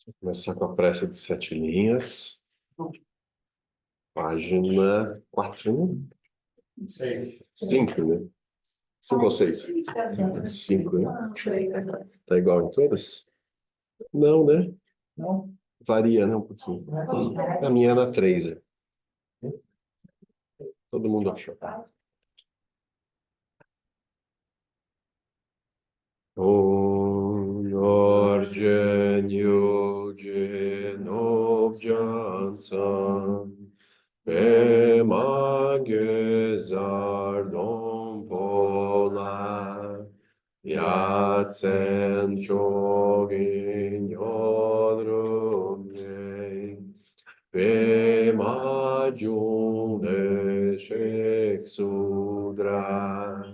Vou começar com a prece de 7 linhas. Página 4, né? 5, né? 5 ou 6? 5, né? Tá igual em todas? Não, né? Não? Varia, né? Um pouquinho. A minha é na 3, né? Todo mundo achou. Om Yorjen Yogen Objansan Bemagezardon Pola Yatsen Chogin Yodrumye Bemajune Shek Sudra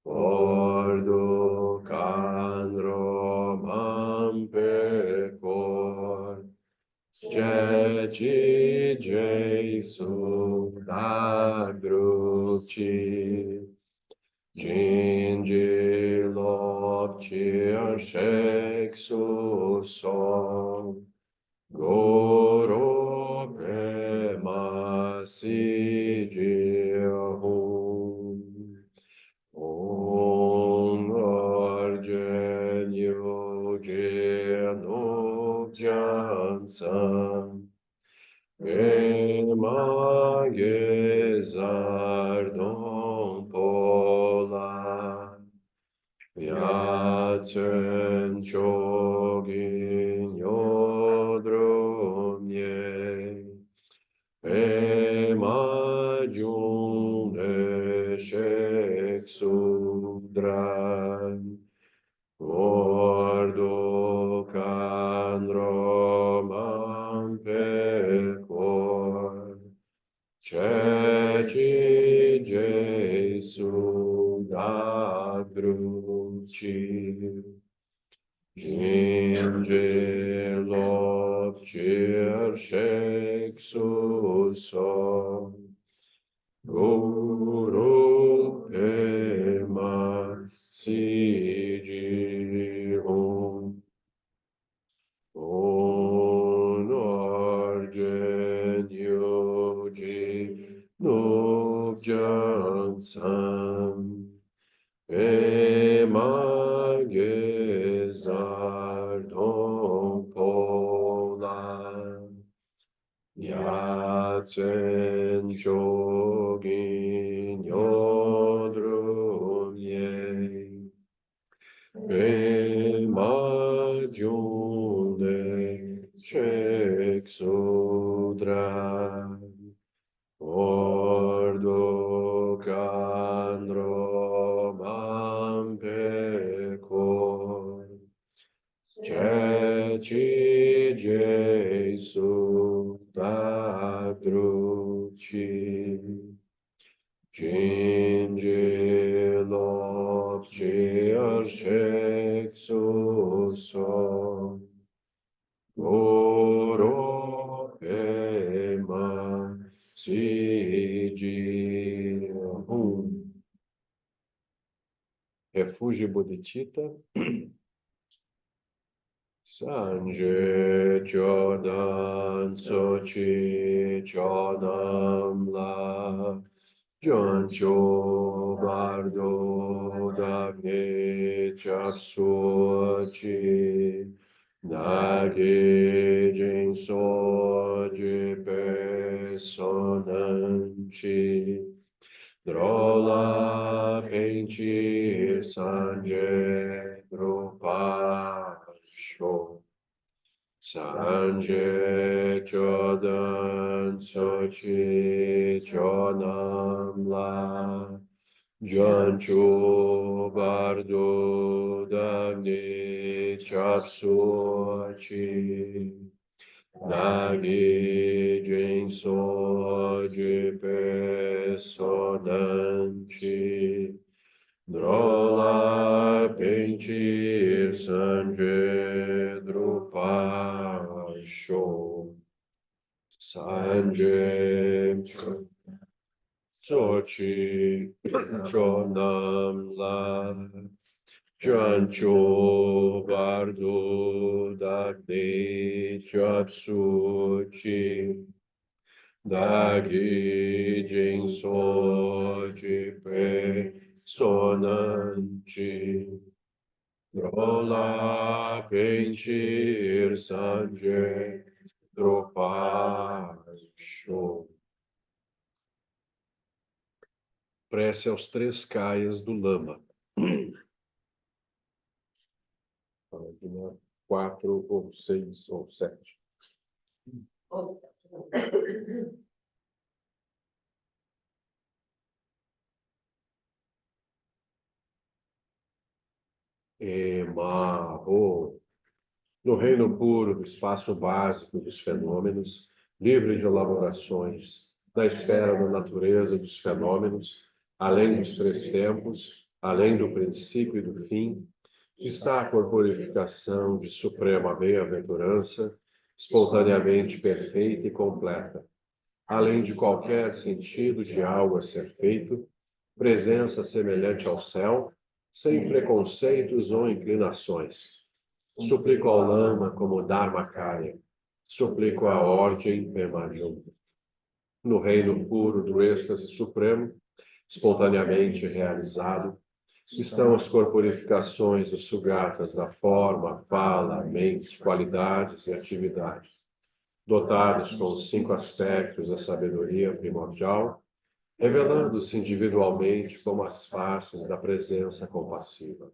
Ordo Kandro Mampekor Jeji Jesu Dagruchi Jinji Lokchi Arshek Suson Goro Pema Sijihun Om Arjen Yogen Objansan Ema Gezardon Pola Yatsen Chogin Yodrumye Ema June Shek Sudran Ordo Kandro Mampekor Chechi Jesu Dagruchi Jinje Lokchir Shek Suson Guru Pema Sijihun On Arjen Yoji Nubjansan Ema Gezardon Pola Yatsen Chogin Yodrumye Ema June Shek Sudra Ordo Kandro Mampekor Chechi Jesu Dagruchi Jinji Lokchi Arshek Suson Goro Pema Sijihun. Refúgio Bodhicitta. Sanje Chodan Sochi Chodam La Jancho Bardo Dagni Chapsuchi Nagi Jinso Jipe Sonanchi Drola Pentir Sanje Drupasho Sanje Chodan Sochi Chodam La Janchu Bardo Dagni Chapsuchi Nagi Jinso Jipe Sonanchi Drola Pentir Sanje Drupasho Sanje Sochi Chonam La Chancho Bardo Dagde Chapsuchi Dagi Jinso Jipe Sonanchi Drola Penchir Sanje Dropacho. Prece aos 3 Kayas do Lama. Página 4 ou 6 ou 7. Emarro. No reino puro do espaço básico dos fenômenos, livre de elaborações, na esfera da natureza dos fenômenos, além dos 3 tempos, além do princípio e do fim, está a corporificação de suprema bem-aventurança, espontaneamente perfeita e completa, além de qualquer sentido de algo a ser feito, presença semelhante ao céu, sem preconceitos ou inclinações. Suplico ao Lama como Dharmakaya, suplico a ordem Pemajumba. No reino puro do êxtase supremo, espontaneamente realizado, estão as corporificações dos sugatas da forma, fala, mente, qualidades e atividade, dotados com os 5 aspectos da sabedoria primordial, revelando-se individualmente como as faces da presença compassiva.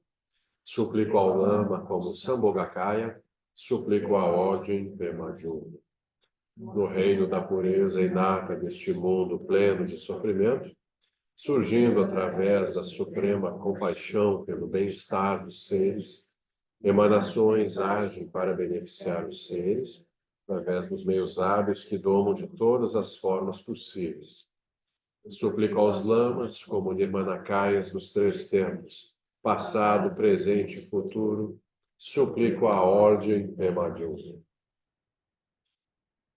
Suplico ao Lama como Sambhogakaya, suplico a ordem Pemajumba. No reino da pureza inata deste mundo pleno de sofrimento, surgindo através da suprema compaixão pelo bem-estar dos seres, emanações agem para beneficiar os seres, através dos meios hábeis que domam de todas as formas possíveis. Suplico aos lamas, como Nirmanakayas dos 3 tempos, passado, presente e futuro, suplico a ordem Pemajumba.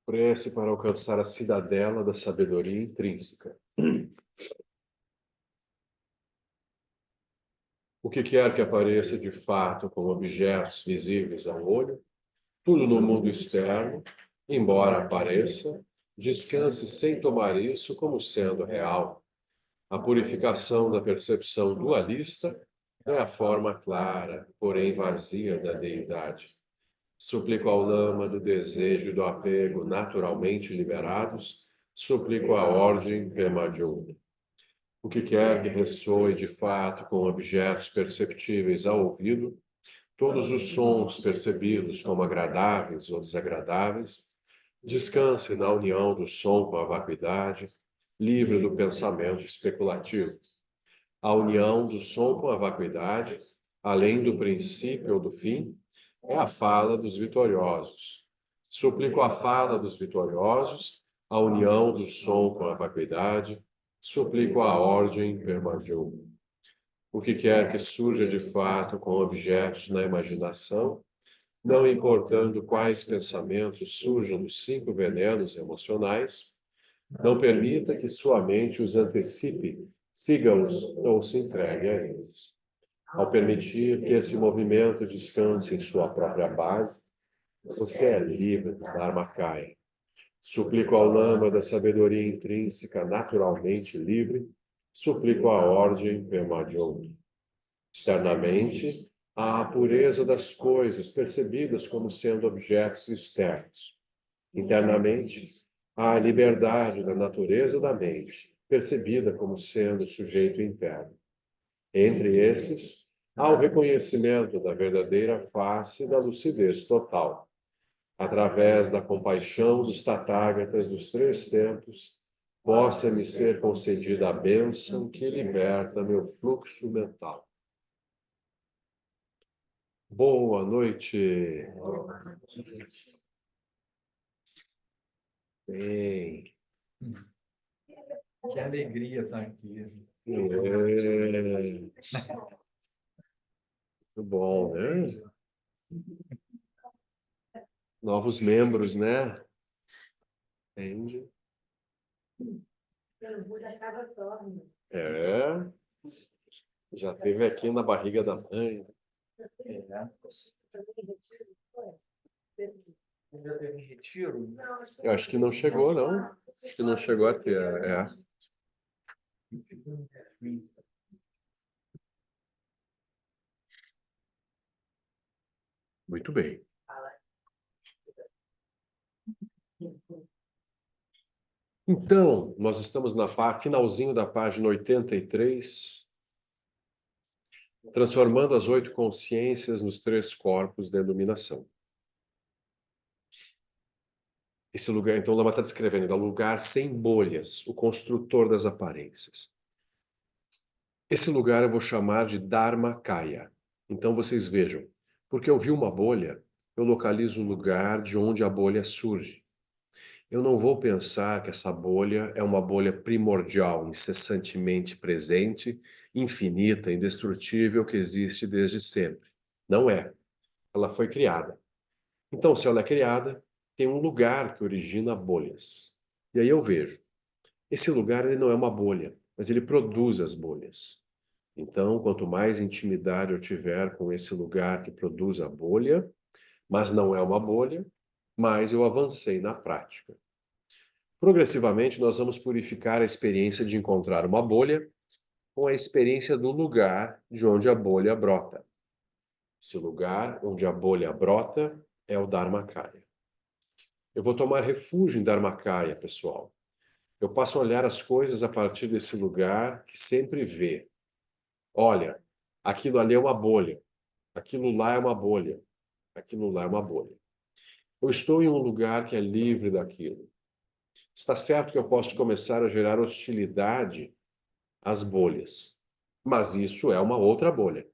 Prece para alcançar a cidadela da sabedoria intrínseca. O que quer que apareça de fato como objetos visíveis ao olho, tudo no mundo externo, embora apareça, descanse sem tomar isso como sendo real. A purificação da percepção dualista é a forma clara, porém vazia da deidade. Suplico ao Lama do desejo e do apego naturalmente liberados, suplico a ordem Pemajumba. O que quer que ressoe de fato com objetos perceptíveis ao ouvido, todos os sons percebidos como agradáveis ou desagradáveis, descanse na união do som com a vacuidade, livre do pensamento especulativo. A união do som com a vacuidade, além do princípio ou do fim, é a fala dos vitoriosos. Suplico a fala dos vitoriosos, a união do som com a vacuidade, suplico a ordem Pemajumba. O que quer que surja de fato com objetos na imaginação, não importando quais pensamentos surjam dos 5 venenos emocionais, não permita que sua mente os antecipe, siga-os ou se entregue a eles. Ao permitir que esse movimento descanse em sua própria base, você é livre do Dharmakaya. Suplico ao Lama da sabedoria intrínseca naturalmente livre, suplico a ordem Pemajumba. Externamente, há a pureza das coisas percebidas como sendo objetos externos. Internamente, há a liberdade da natureza da mente, percebida como sendo sujeito interno. Entre esses, há o reconhecimento da verdadeira face da lucidez total. Através da compaixão dos Tathagatas dos 3 tempos, possa-me ser concedida a bênção que liberta meu fluxo mental. Boa noite. Bem. Que alegria estar aqui. Muito bom, né? Novos membros, né? Entende? É, já teve aqui na barriga da mãe. Já teve retiro? Eu acho que não chegou, não. Acho que não chegou a ter. Muito bem. Então, nós estamos na finalzinho da página 83, transformando as 8 consciências nos 3 corpos da iluminação. Esse lugar, então, Lama está descrevendo, é um lugar sem bolhas, o construtor das aparências. Esse lugar eu vou chamar de Dharmakaya. Então, vocês vejam, porque eu vi uma bolha, eu localizo o lugar de onde a bolha surge. Eu não vou pensar que essa bolha é uma bolha primordial, incessantemente presente, infinita, indestrutível, que existe desde sempre. Não é. Ela foi criada. Então, se ela é criada, tem um lugar que origina bolhas. E aí eu vejo. Esse lugar ele não é uma bolha, mas ele produz as bolhas. Então, quanto mais intimidade eu tiver com esse lugar que produz a bolha, mas não é uma bolha, mais eu avancei na prática. Progressivamente, nós vamos purificar a experiência de encontrar uma bolha com a experiência do lugar de onde a bolha brota. Esse lugar onde a bolha brota é o Dharmakaya. Eu vou tomar refúgio em Dharmakaya, pessoal. Eu passo a olhar as coisas a partir desse lugar que sempre vê. Olha, aquilo ali é uma bolha, aquilo lá é uma bolha, aquilo lá é uma bolha. Eu estou em um lugar que é livre daquilo. Está certo que eu posso começar a gerar hostilidade às bolhas, mas isso é uma outra bolha.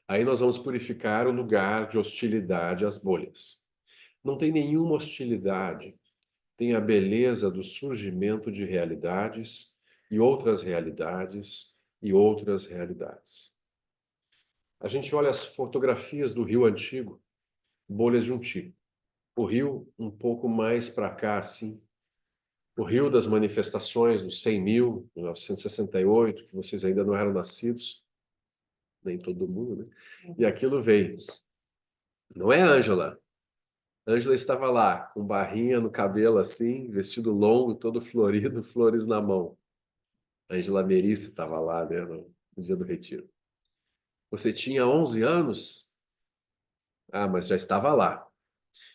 Aí nós vamos purificar o lugar de hostilidade às bolhas. Não tem nenhuma hostilidade, tem a beleza do surgimento de realidades e outras realidades e outras realidades. A gente olha as fotografias do Rio Antigo, bolhas de um tipo. O Rio um pouco mais para cá, assim. O Rio das manifestações dos 100.000, 1968, que vocês ainda não eram nascidos, nem todo mundo, né? E aquilo veio. Não é Ângela? Ângela estava lá, com barrinha no cabelo assim, vestido longo, todo florido, flores na mão. Ângela Merice estava lá, né, no dia do retiro. Você tinha 11 anos? Ah, mas já estava lá.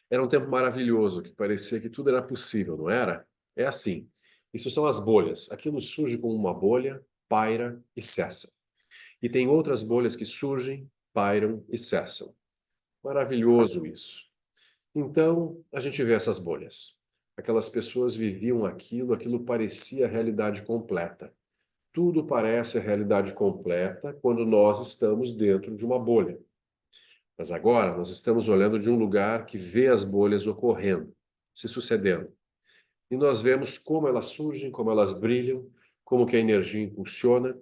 Era um tempo maravilhoso, que parecia que tudo era possível, não era? É assim. Isso são as bolhas. Aquilo surge como uma bolha, paira e cessa. E tem outras bolhas que surgem, pairam e cessam. Maravilhoso isso. Então, a gente vê essas bolhas. Aquelas pessoas viviam aquilo, aquilo parecia a realidade completa. Tudo parece a realidade completa quando nós estamos dentro de uma bolha. Mas agora nós estamos olhando de um lugar que vê as bolhas ocorrendo, se sucedendo. E nós vemos como elas surgem, como elas brilham, como que a energia impulsiona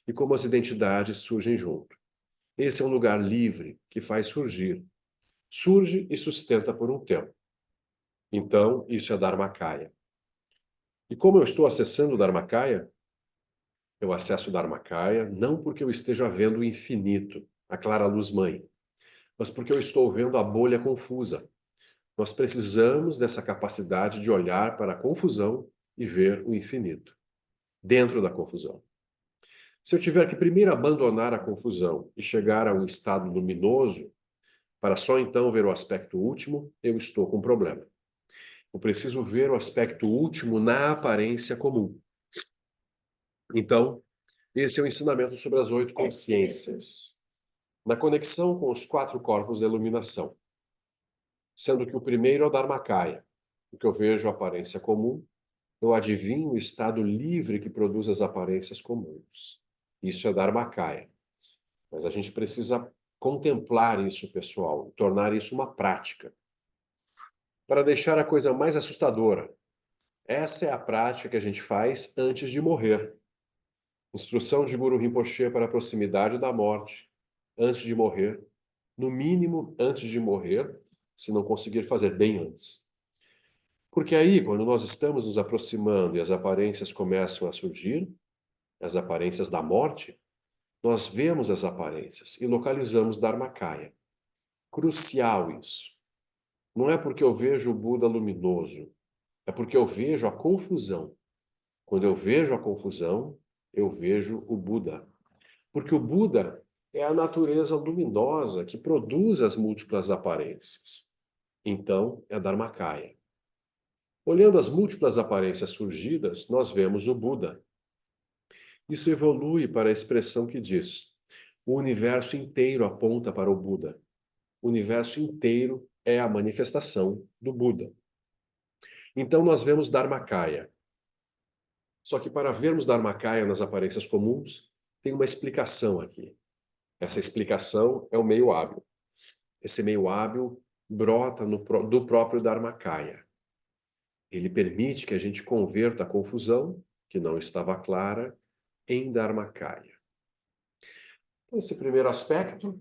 e como as identidades surgem junto. Esse é um lugar livre que faz surgir. Surge e sustenta por um tempo. Então, isso é Dharmakaya. E como eu estou acessando o Dharmakaya, eu acesso o Dharmakaya não porque eu esteja vendo o infinito, a clara luz mãe, mas porque eu estou vendo a bolha confusa. Nós precisamos dessa capacidade de olhar para a confusão e ver o infinito, dentro da confusão. Se eu tiver que primeiro abandonar a confusão e chegar a um estado luminoso, para só então ver o aspecto último, eu estou com um problema. Eu preciso ver o aspecto último na aparência comum. Então, esse é o ensinamento sobre as 8 consciências, na conexão com os 4 corpos da iluminação, sendo que o primeiro é o Dharmakaya, o que eu vejo a aparência comum, eu adivinho o estado livre que produz as aparências comuns. Isso é Dharmakaya. Mas a gente precisa contemplar isso, pessoal, tornar isso uma prática. Para deixar a coisa mais assustadora, essa é a prática que a gente faz antes de morrer. Instrução de Guru Rinpoche para a proximidade da morte, antes de morrer, no mínimo antes de morrer, se não conseguir fazer bem antes. Porque aí, quando nós estamos nos aproximando e as aparências começam a surgir, as aparências da morte, nós vemos as aparências e localizamos Dharmakaya. Crucial isso. Não é porque eu vejo o Buda luminoso, é porque eu vejo a confusão. Quando eu vejo a confusão, eu vejo o Buda. Porque o Buda é a natureza luminosa que produz as múltiplas aparências. Então, é Dharmakaya. Olhando as múltiplas aparências surgidas, nós vemos o Buda. Isso evolui para a expressão que diz: o universo inteiro aponta para o Buda. O universo inteiro é a manifestação do Buda. Então nós vemos Dharmakaya. Só que para vermos Dharmakaya nas aparências comuns, tem uma explicação aqui. Essa explicação é o meio hábil. Esse meio hábil brota do próprio Dharmakaya. Ele permite que a gente converta a confusão, que não estava clara, em Dharmakaya. Então, esse primeiro aspecto,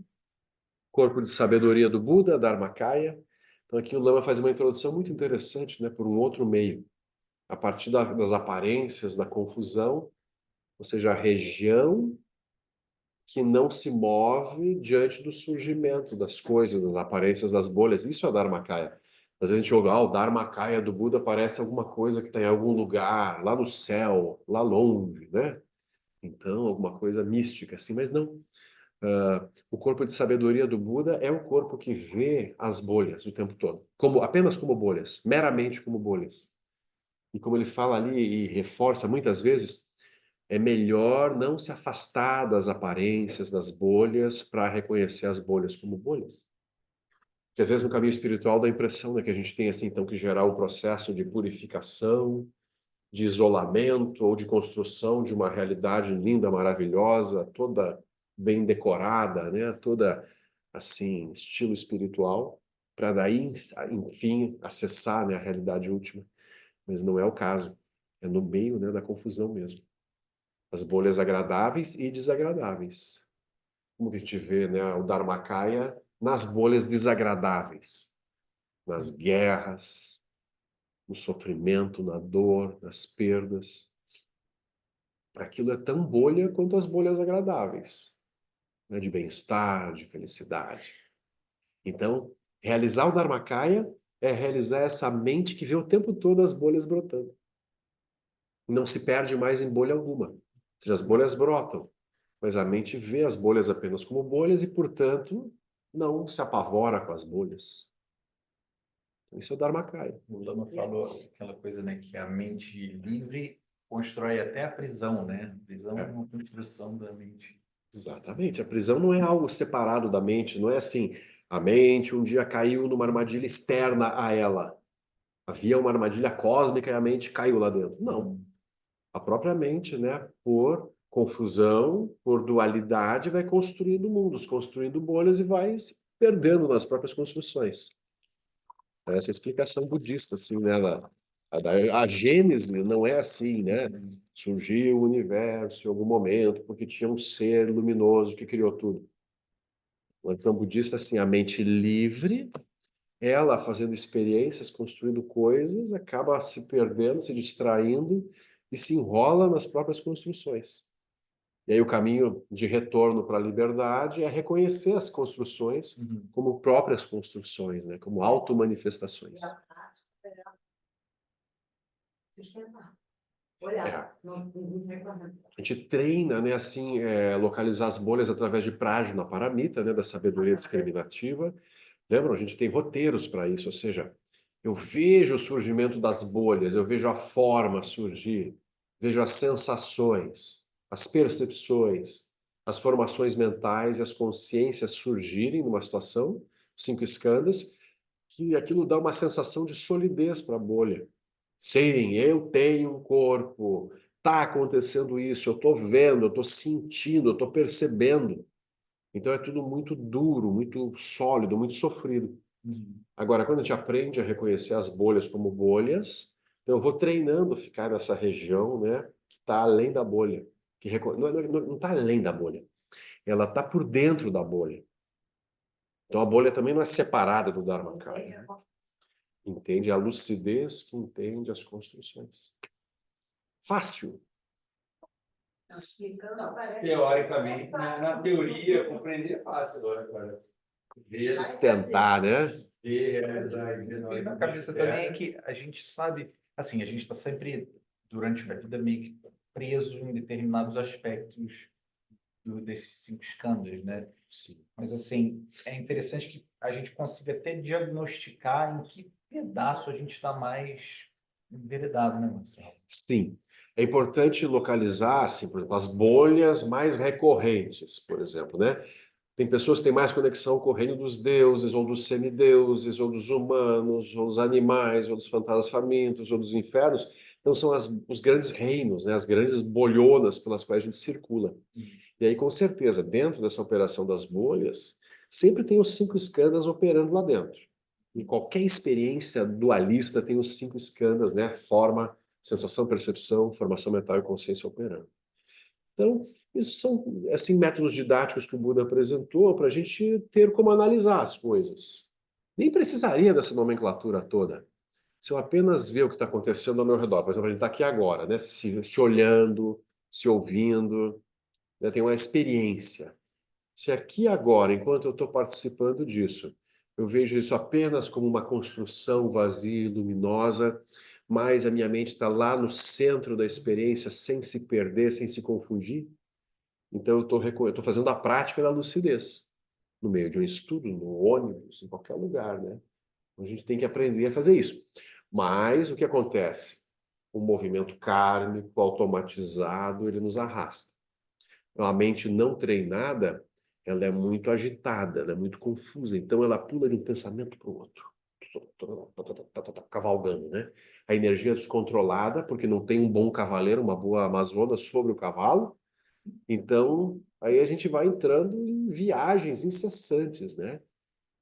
corpo de sabedoria do Buda, Dharmakaya. Então aqui o Lama faz uma introdução muito interessante, né, por um outro meio. A partir das aparências, da confusão, ou seja, a região que não se move diante do surgimento das coisas, das aparências, das bolhas. Isso é Dharmakaya. Às vezes a gente ouve, o Dharmakaya do Buda parece alguma coisa que está em algum lugar, lá no céu, lá longe, né? Então, alguma coisa mística, assim, mas não. O corpo de sabedoria do Buda é o corpo que vê as bolhas o tempo todo, apenas como bolhas, meramente como bolhas. E como ele fala ali e reforça muitas vezes, é melhor não se afastar das aparências, das bolhas, para reconhecer as bolhas como bolhas. Porque às vezes no caminho espiritual dá a impressão, né, que a gente tem assim então que gerar um processo de purificação, de isolamento ou de construção de uma realidade linda, maravilhosa, toda bem decorada, né, toda assim, estilo espiritual, para daí, enfim, acessar, né, a realidade última. Mas não é o caso. É no meio, né, da confusão mesmo. As bolhas agradáveis e desagradáveis. Como que a gente vê, né, o Dharmakaya nas bolhas desagradáveis, nas guerras, no sofrimento, na dor, nas perdas. Aquilo é tão bolha quanto as bolhas agradáveis, né, de bem-estar, de felicidade. Então, realizar o Dharmakaya é realizar essa mente que vê o tempo todo as bolhas brotando. Não se perde mais em bolha alguma. Ou seja, as bolhas brotam, mas a mente vê as bolhas apenas como bolhas e, portanto, não se apavora com as bolhas. Isso é o Dharmakaya. O Lama falou aquela coisa, né, que a mente livre constrói até a prisão, né? A prisão é uma construção da mente. Exatamente. A prisão não é algo separado da mente, não é assim, a mente um dia caiu numa armadilha externa a ela. Havia uma armadilha cósmica e a mente caiu lá dentro. Não. A própria mente, né, por confusão, por dualidade, vai construindo mundos, construindo bolhas e vai se perdendo nas próprias construções. Essa é a explicação budista, assim, né? A gênese não é assim, né? Surgiu o universo em algum momento porque tinha um ser luminoso que criou tudo. O então budista, assim, a mente livre, ela fazendo experiências, construindo coisas, acaba se perdendo, se distraindo e se enrola nas próprias construções. E aí o caminho de retorno para a liberdade é reconhecer as construções como próprias construções, né? Como auto-manifestações. A gente treina, né, assim, localizar as bolhas através de Prajna Paramita, né, da sabedoria discriminativa. Lembram? A gente tem roteiros para isso, ou seja, eu vejo o surgimento das bolhas, eu vejo a forma surgir, vejo as sensações, as percepções, as formações mentais e as consciências surgirem numa situação, 5 skandhas, que aquilo dá uma sensação de solidez para a bolha. Sim, eu tenho um corpo, está acontecendo isso, eu estou vendo, eu estou sentindo, eu estou percebendo. Então é tudo muito duro, muito sólido, muito sofrido. Agora, quando a gente aprende a reconhecer as bolhas como bolhas, então eu vou treinando ficar nessa região, né, que está além da bolha. Não está além da bolha, ela está por dentro da bolha. Então a bolha também não é separada do Dharmakaya. Entende a lucidez que entende as construções. Fácil. Teoricamente, na teoria, compreender é fácil agora. Sustentar, né? Realizar E na cabeça também é que a gente sabe, assim, a gente está sempre, durante a vida, meio que preso em determinados aspectos desses 5 escândalos, né? Sim. Mas, assim, é interessante que a gente consiga até diagnosticar em que pedaço a gente está mais enveredado, né, Marcelo? Sim. É importante localizar, assim, por exemplo, as bolhas mais recorrentes, por exemplo, né? Tem pessoas que têm mais conexão com o reino dos deuses, ou dos semideuses, ou dos humanos, ou dos animais, ou dos fantasmas famintos, ou dos infernos. Então são os grandes reinos, né? As grandes bolhonas pelas quais a gente circula. E aí, com certeza, dentro dessa operação das bolhas, sempre tem os 5 skandhas operando lá dentro. Em qualquer experiência dualista tem os 5 skandhas, né? Forma, sensação, percepção, formação mental e consciência operando. Então, isso são assim, métodos didáticos que o Buda apresentou para a gente ter como analisar as coisas. Nem precisaria dessa nomenclatura toda. Se eu apenas ver o que está acontecendo ao meu redor, por exemplo, a gente está aqui agora, né? Se olhando, se ouvindo, né? Tem uma experiência. Se aqui agora, enquanto eu estou participando disso, eu vejo isso apenas como uma construção vazia e luminosa, mas a minha mente está lá no centro da experiência, sem se perder, sem se confundir, então eu estou fazendo a prática da lucidez, no meio de um estudo, no ônibus, em qualquer lugar, né? A gente tem que aprender a fazer isso. Mas o que acontece? O movimento kármico, automatizado, ele nos arrasta. A mente não treinada, ela é muito agitada, ela é muito confusa, então ela pula de um pensamento para o outro, cavalgando, né? A energia é descontrolada, porque não tem um bom cavaleiro, uma boa amazona sobre o cavalo, então aí a gente vai entrando em viagens incessantes, né?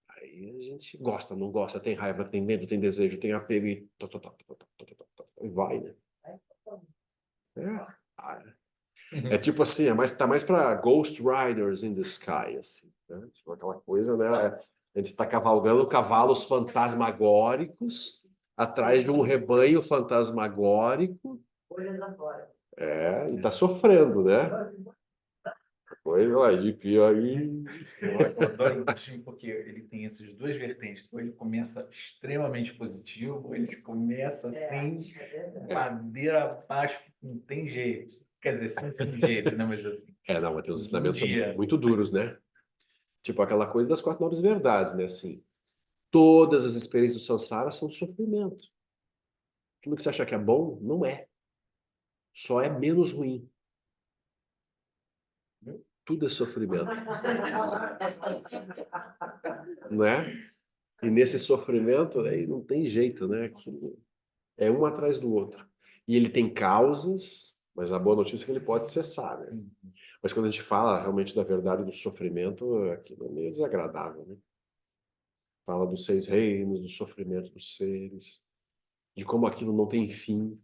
Aí a gente gosta, não gosta, tem raiva, tem medo, tem desejo, tem apego e vai, né? É tipo assim, tá mais para Ghost Riders in the Sky, assim, né? Tipo aquela coisa, né? A gente está cavalgando cavalos fantasmagóricos atrás de um rebanho fantasmagórico. Olhando agora. E tá sofrendo, né? Coisa aí, aí. Eu adoro o Shin porque ele tem essas duas vertentes. Ou ele começa extremamente positivo, ou ele começa assim, madeira abaixo, não tem jeito. Quer dizer, sempre tem jeito, né? Mas assim. Não, mas tem os ensinamentos são dia. muito duros, né? Tipo aquela coisa das 4 nobres verdades, né? Assim, todas as experiências do samsara são sofrimento. Aquilo que você acha que é bom, não é. Só é menos ruim. Tudo é sofrimento, não é? E nesse sofrimento, aí não tem jeito, né? Aquilo é um atrás do outro. E ele tem causas, mas a boa notícia é que ele pode cessar, né? Mas quando a gente fala realmente da verdade do sofrimento, aquilo é meio desagradável, né? Fala dos 6 reinos, do sofrimento dos seres, de como aquilo não tem fim,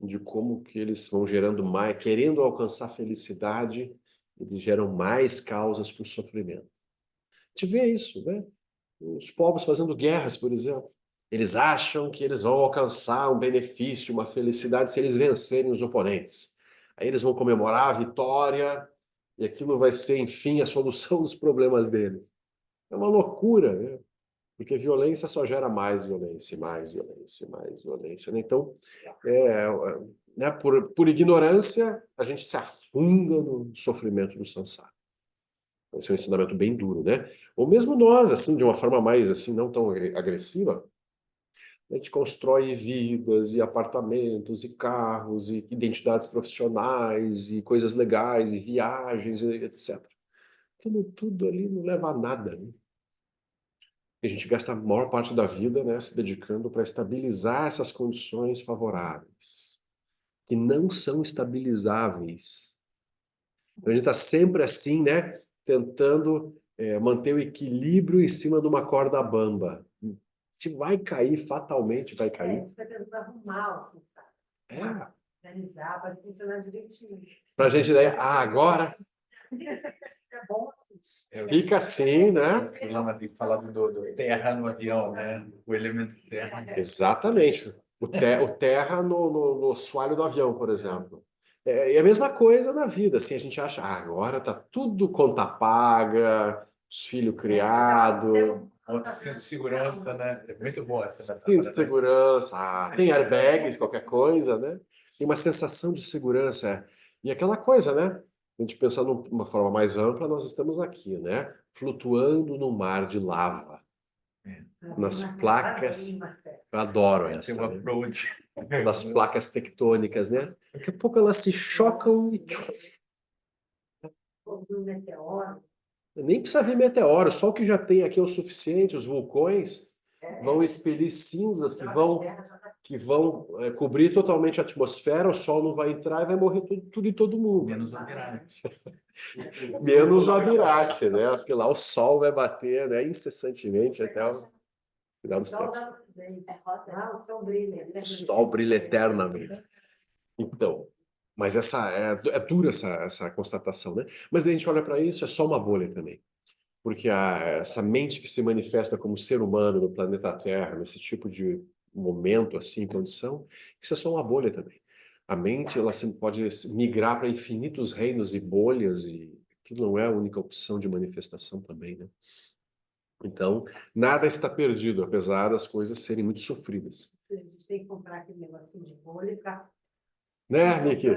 de como que eles vão gerando mais, querendo alcançar felicidade, eles geram mais causas para o sofrimento. A gente vê isso, né? Os povos fazendo guerras, por exemplo. Eles acham que eles vão alcançar um benefício, uma felicidade se eles vencerem os oponentes. Aí eles vão comemorar a vitória e aquilo vai ser, enfim, a solução dos problemas deles. É uma loucura, né? Porque violência só gera mais violência, mais violência, mais violência, né? Então, né, por ignorância, a gente se afunda no sofrimento do samsara. Esse é um ensinamento bem duro, né? Ou mesmo nós, assim, de uma forma mais, assim, não tão agressiva, a gente constrói vidas e apartamentos e carros e identidades profissionais e coisas legais e viagens e etc. Aquilo tudo ali não leva a nada, né? A gente gasta a maior parte da vida, né, se dedicando para estabilizar essas condições favoráveis, que não são estabilizáveis. Então a gente está sempre assim, né, tentando manter o equilíbrio em cima de uma corda bamba. A gente vai cair, fatalmente vai cair. A gente vai tentando arrumar, assim, sabe? Organizar para funcionar direitinho. Para a gente daí, agora... É bom assim. Fica assim, né? O Lama tem falado do terra no avião, né? O elemento terra. Exatamente. O terra no assoalho do avião, por exemplo. E a mesma coisa na vida, assim, a gente acha, agora tá tudo conta paga, os filhos criados, Outro cinto de segurança, né? É muito bom essa cinto de metáfora, né? segurança, tem airbags, qualquer coisa, né? Tem uma sensação de segurança. E aquela coisa, né? A gente pensar numa forma mais ampla, nós estamos aqui, né? Flutuando no mar de lava, nas placas. Eu adoro Esse é essa, o né? approach. Das placas tectônicas, né? Daqui a pouco elas se chocam e nem precisa vir meteoro, só o que já tem aqui é o suficiente. Os vulcões vão expelir cinzas que vão cobrir totalmente a atmosfera, o sol não vai entrar e vai morrer tudo e todo mundo. Menos o almirante. Menos o Abirate, né? Porque lá o sol vai bater, né, incessantemente até o final dos tempos. O sol brilha eternamente. Então, mas é dura essa constatação, né? Mas a gente olha para isso, é só uma bolha também. Porque essa mente que se manifesta como ser humano no planeta Terra, nesse tipo de momento, assim, condição, isso é só uma bolha também. A mente, ela sempre pode migrar para infinitos reinos e bolhas, e que não é a única opção de manifestação também, né? Então, nada está perdido, apesar das coisas serem muito sofridas. A gente tem que comprar aquele negocinho de bolha para... Né, Nick?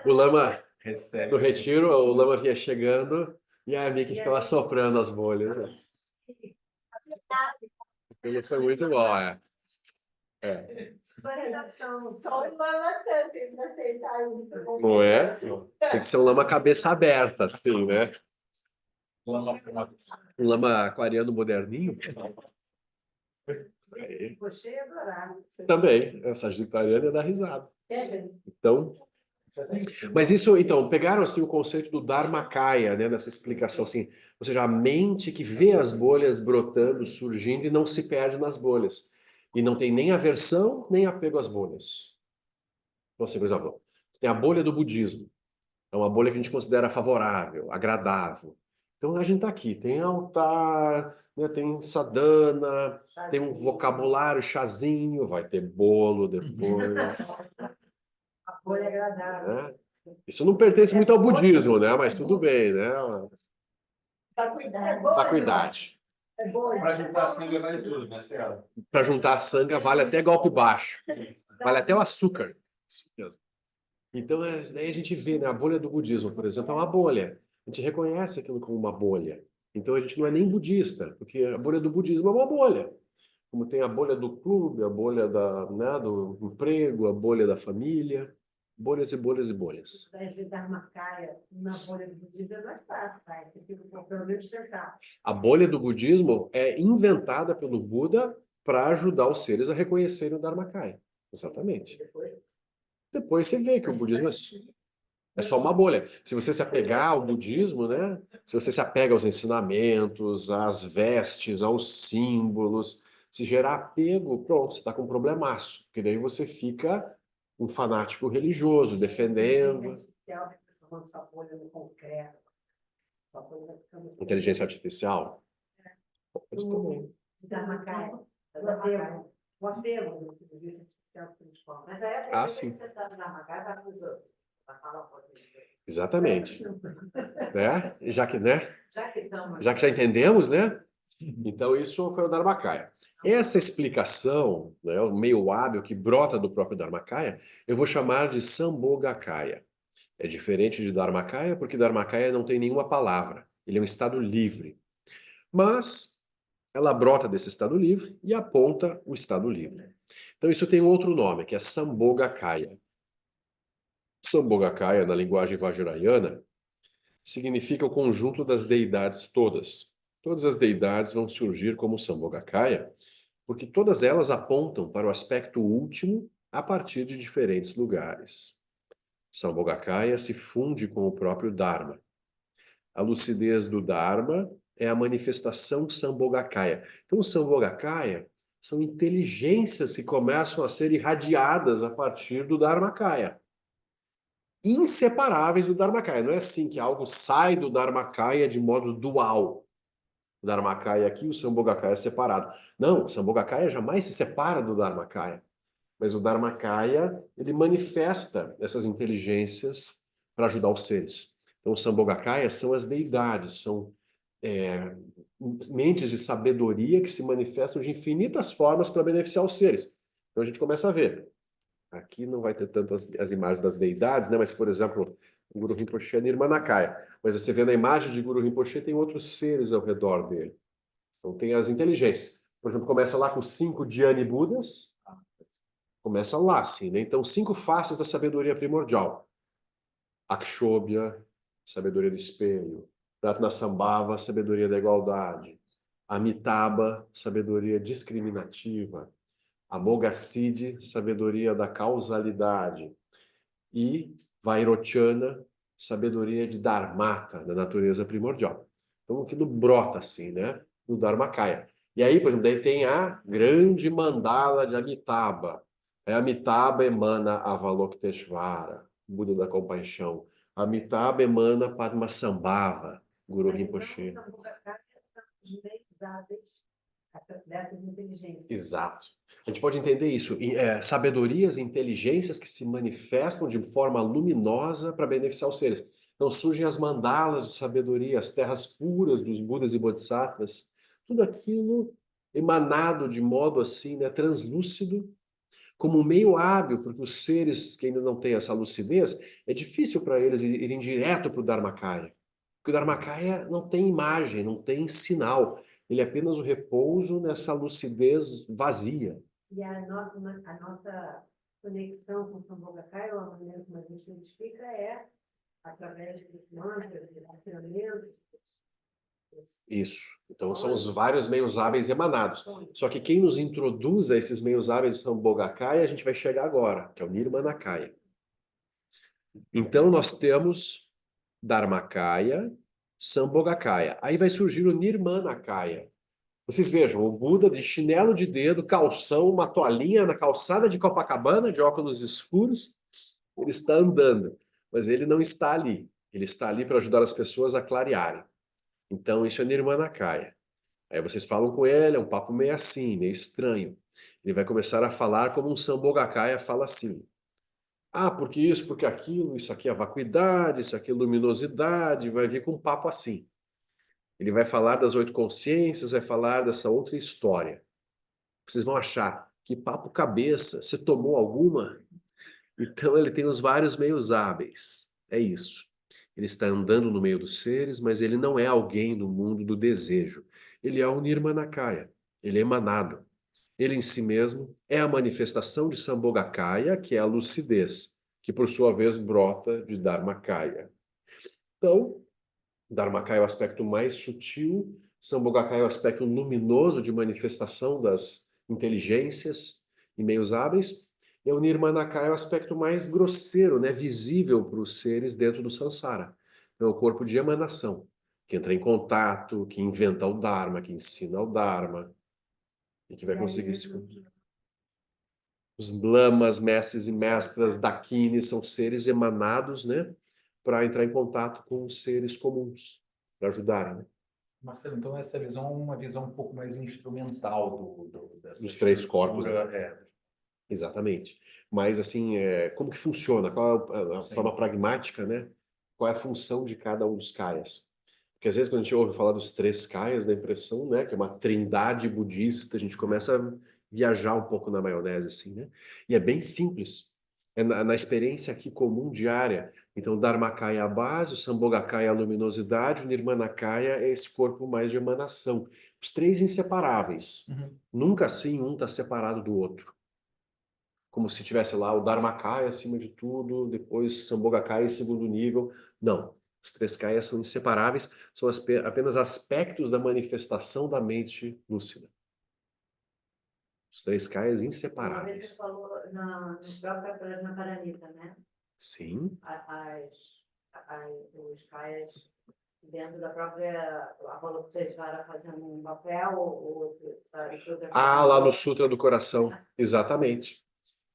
O Lama, Recebe. no retiro, o Lama vinha chegando e a Nick ficava soprando as bolhas. Aquilo foi muito bom, Só o Lama tem que aceitar isso. Não é? Tem que ser um lama cabeça aberta, assim, né? Lama, Um lama aquariano moderninho. Aí. Você ia adorar. Também, essa sagitariana ia dar risada. Então, mas isso, então, pegaram assim o conceito do Dharmakaya, né, nessa explicação, assim, ou seja, a mente que vê as bolhas brotando, surgindo e não se perde nas bolhas. E não tem nem aversão, nem apego às bolhas. Então, assim, por exemplo, tem a bolha do budismo. É uma bolha que a gente considera favorável, agradável. Então a gente está aqui, tem altar, né, tem sadhana, tem um vocabulário, chazinho, vai ter bolo depois. A bolha agradável. Né? Isso não pertence muito ao budismo, né? Mas tudo bem, né? Vacuidade. Para juntar sangue vale tudo, né, senhora? Para juntar a sanga vale até golpe baixo. Vale até o açúcar. Isso mesmo. Então, daí a gente vê, né, a bolha do budismo, por exemplo, é uma bolha. A gente reconhece aquilo como uma bolha. Então, a gente não é nem budista, porque a bolha do budismo é uma bolha. Como tem a bolha do clube, a bolha do emprego, a bolha da família. Bolhas e bolhas e bolhas. Para evitar uma caia na bolha do budismo é mais fácil, tá? Você fica pelo menos tentar. A bolha do budismo é inventada pelo Buda para ajudar os seres a reconhecerem o Dharmakaya. Exatamente. Depois você vê que o budismo é só uma bolha. Se você se apegar ao budismo, né? Se você se apega aos ensinamentos, às vestes, aos símbolos, se gerar apego, pronto, você está com um problemaço. Porque daí você fica um fanático religioso, defendendo. Inteligência artificial? Pode também. O apego da inteligência artificial principal. Mas aí Ah, sim. você está na Macaia, vai para os outros. Vai falar um pouquinho. Exatamente. Né? Já que, né? Já que estamos. Já que já entendemos, né? Então, isso foi o Dharmakaya. Essa explicação, né, o meio hábil que brota do próprio Dharmakaya, eu vou chamar de Sambhogakaya. É diferente de Dharmakaya, porque Dharmakaya não tem nenhuma palavra. Ele é um estado livre. Mas ela brota desse estado livre e aponta o estado livre. Então, isso tem um outro nome, que é Sambhogakaya. Sambhogakaya, na linguagem vajrayana, significa o conjunto das deidades todas. Todas as deidades vão surgir como Sambhogakaya, porque todas elas apontam para o aspecto último a partir de diferentes lugares. Sambhogakaya se funde com o próprio Dharma. A lucidez do Dharma é a manifestação Sambhogakaya. Então, o Sambhogakaya são inteligências que começam a ser irradiadas a partir do Dharmakaya. inseparáveis do Dharmakaya. Não é assim que algo sai do Dharmakaya de modo dual. O Dharmakaya aqui, o Sambhogakaya é separado. Não, o Sambhogakaya jamais se separa do Dharmakaya. Mas o Dharmakaya, ele manifesta essas inteligências para ajudar os seres. Então, os Sambhogakaya são as deidades, são mentes de sabedoria que se manifestam de infinitas formas para beneficiar os seres. Então, a gente começa a ver. Aqui não vai ter tanto as imagens das deidades, né? Mas, por exemplo, o Guru Rinpoche é Nirmanakaya. Mas você vê na imagem de Guru Rinpoche, tem outros seres ao redor dele. Então, tem as inteligências. Por exemplo, começa lá com 5 Dhyani Budas. Começa lá, assim, né? Então, 5 faces da sabedoria primordial. Akshobhya, sabedoria do espelho. Ratnasambhava, sabedoria da igualdade. Amitabha, sabedoria discriminativa. Amoghasiddhi, sabedoria da causalidade. E Vairochana, sabedoria de Dharmata, da natureza primordial. Então, aquilo brota assim, né? No Dharmakaya. E aí, por exemplo, daí tem a grande mandala de Amitabha. Amitabha emana Avalokiteshvara, Buda da compaixão. Amitabha emana Padmasambhava, Guru Rinpoche. Dessas inteligências. Exato. A gente pode entender isso. Sabedorias e inteligências que se manifestam de forma luminosa para beneficiar os seres. Então surgem as mandalas de sabedoria, as terras puras dos Budas e Bodhisattvas. Tudo aquilo emanado de modo assim, né, translúcido, como um meio hábil, porque os seres que ainda não têm essa lucidez, é difícil para eles irem direto para o Dharmakaya. Porque o Dharmakaya não tem imagem, não tem sinal. Ele é apenas o repouso nessa lucidez vazia. E a nossa conexão com o Sambhogakaya, a maneira como a gente identifica, é através dos mantras, dos ensinamentos. Isso. Então são os vários meios hábeis emanados. Só que quem nos introduz a esses meios hábeis do Sambhogakaya, a gente vai chegar agora, que é o Nirmanakaya. Então nós temos Dharmakaya, Sambhogakaya. Aí vai surgir o Nirmanakaya. Vocês vejam, o Buda de chinelo de dedo, calção, uma toalhinha na calçada de Copacabana, de óculos escuros, ele está andando, mas ele não está ali. Ele está ali para ajudar as pessoas a clarearem. Então, isso é Nirmanakaya. Aí vocês falam com ele, é um papo meio assim, meio estranho. Ele vai começar a falar como um Sambhogakaya fala assim. Ah, porque isso, porque aquilo, isso aqui é vacuidade, isso aqui é luminosidade, vai vir com um papo assim. Ele vai falar das 8 consciências, vai falar dessa outra história. Vocês vão achar, que papo cabeça, você tomou alguma? Então ele tem os vários meios hábeis. É isso. Ele está andando no meio dos seres, mas ele não é alguém no mundo do desejo. Ele é um Nirmanakaya. Ele é emanado. Ele em si mesmo é a manifestação de Sambhogakaya, que é a lucidez, que por sua vez brota de Dharmakaya. Então, Dharmakaya é o aspecto mais sutil, Sambhogakaya é o aspecto luminoso de manifestação das inteligências e meios hábeis, e o Nirmanakaya é o aspecto mais grosseiro, né, visível para os seres dentro do samsara. É o corpo de emanação, que entra em contato, que inventa o Dharma, que ensina o Dharma, e que vai conseguir se... Os lamas, mestres e mestras dakinis são seres emanados, né, para entrar em contato com os seres comuns, para ajudarem, né? Marcelo, então essa visão é uma visão um pouco mais instrumental dessa Dos 3 corpos. estrutura, Exatamente. Mas, assim, como que funciona? Qual é a forma pragmática, né? Qual é a função de cada um dos kayas? Porque, às vezes, quando a gente ouve falar dos 3 kayas, dá a impressão, né, que é uma trindade budista, a gente começa a viajar um pouco na maionese, assim, né? E é bem simples. É na experiência aqui comum diária. Então, o Dharmakaya é a base, o Sambhogakaya é a luminosidade, o Nirmanakaya é esse corpo mais de emanação. Os 3 inseparáveis. Nunca assim um está separado do outro. Como se tivesse lá o Dharmakaya acima de tudo, depois Sambhogakaya em segundo nível. Não. Os 3 kayas são inseparáveis, são apenas aspectos da manifestação da mente lúcida. Os 3 kayas inseparáveis. Você falou no próprio Prajnaparamita, né? Sim. Os kayas dentro da própria Avalokiteshvara fazendo um papel, ou sabe? Ah, lá no Sutra do Coração. Exatamente.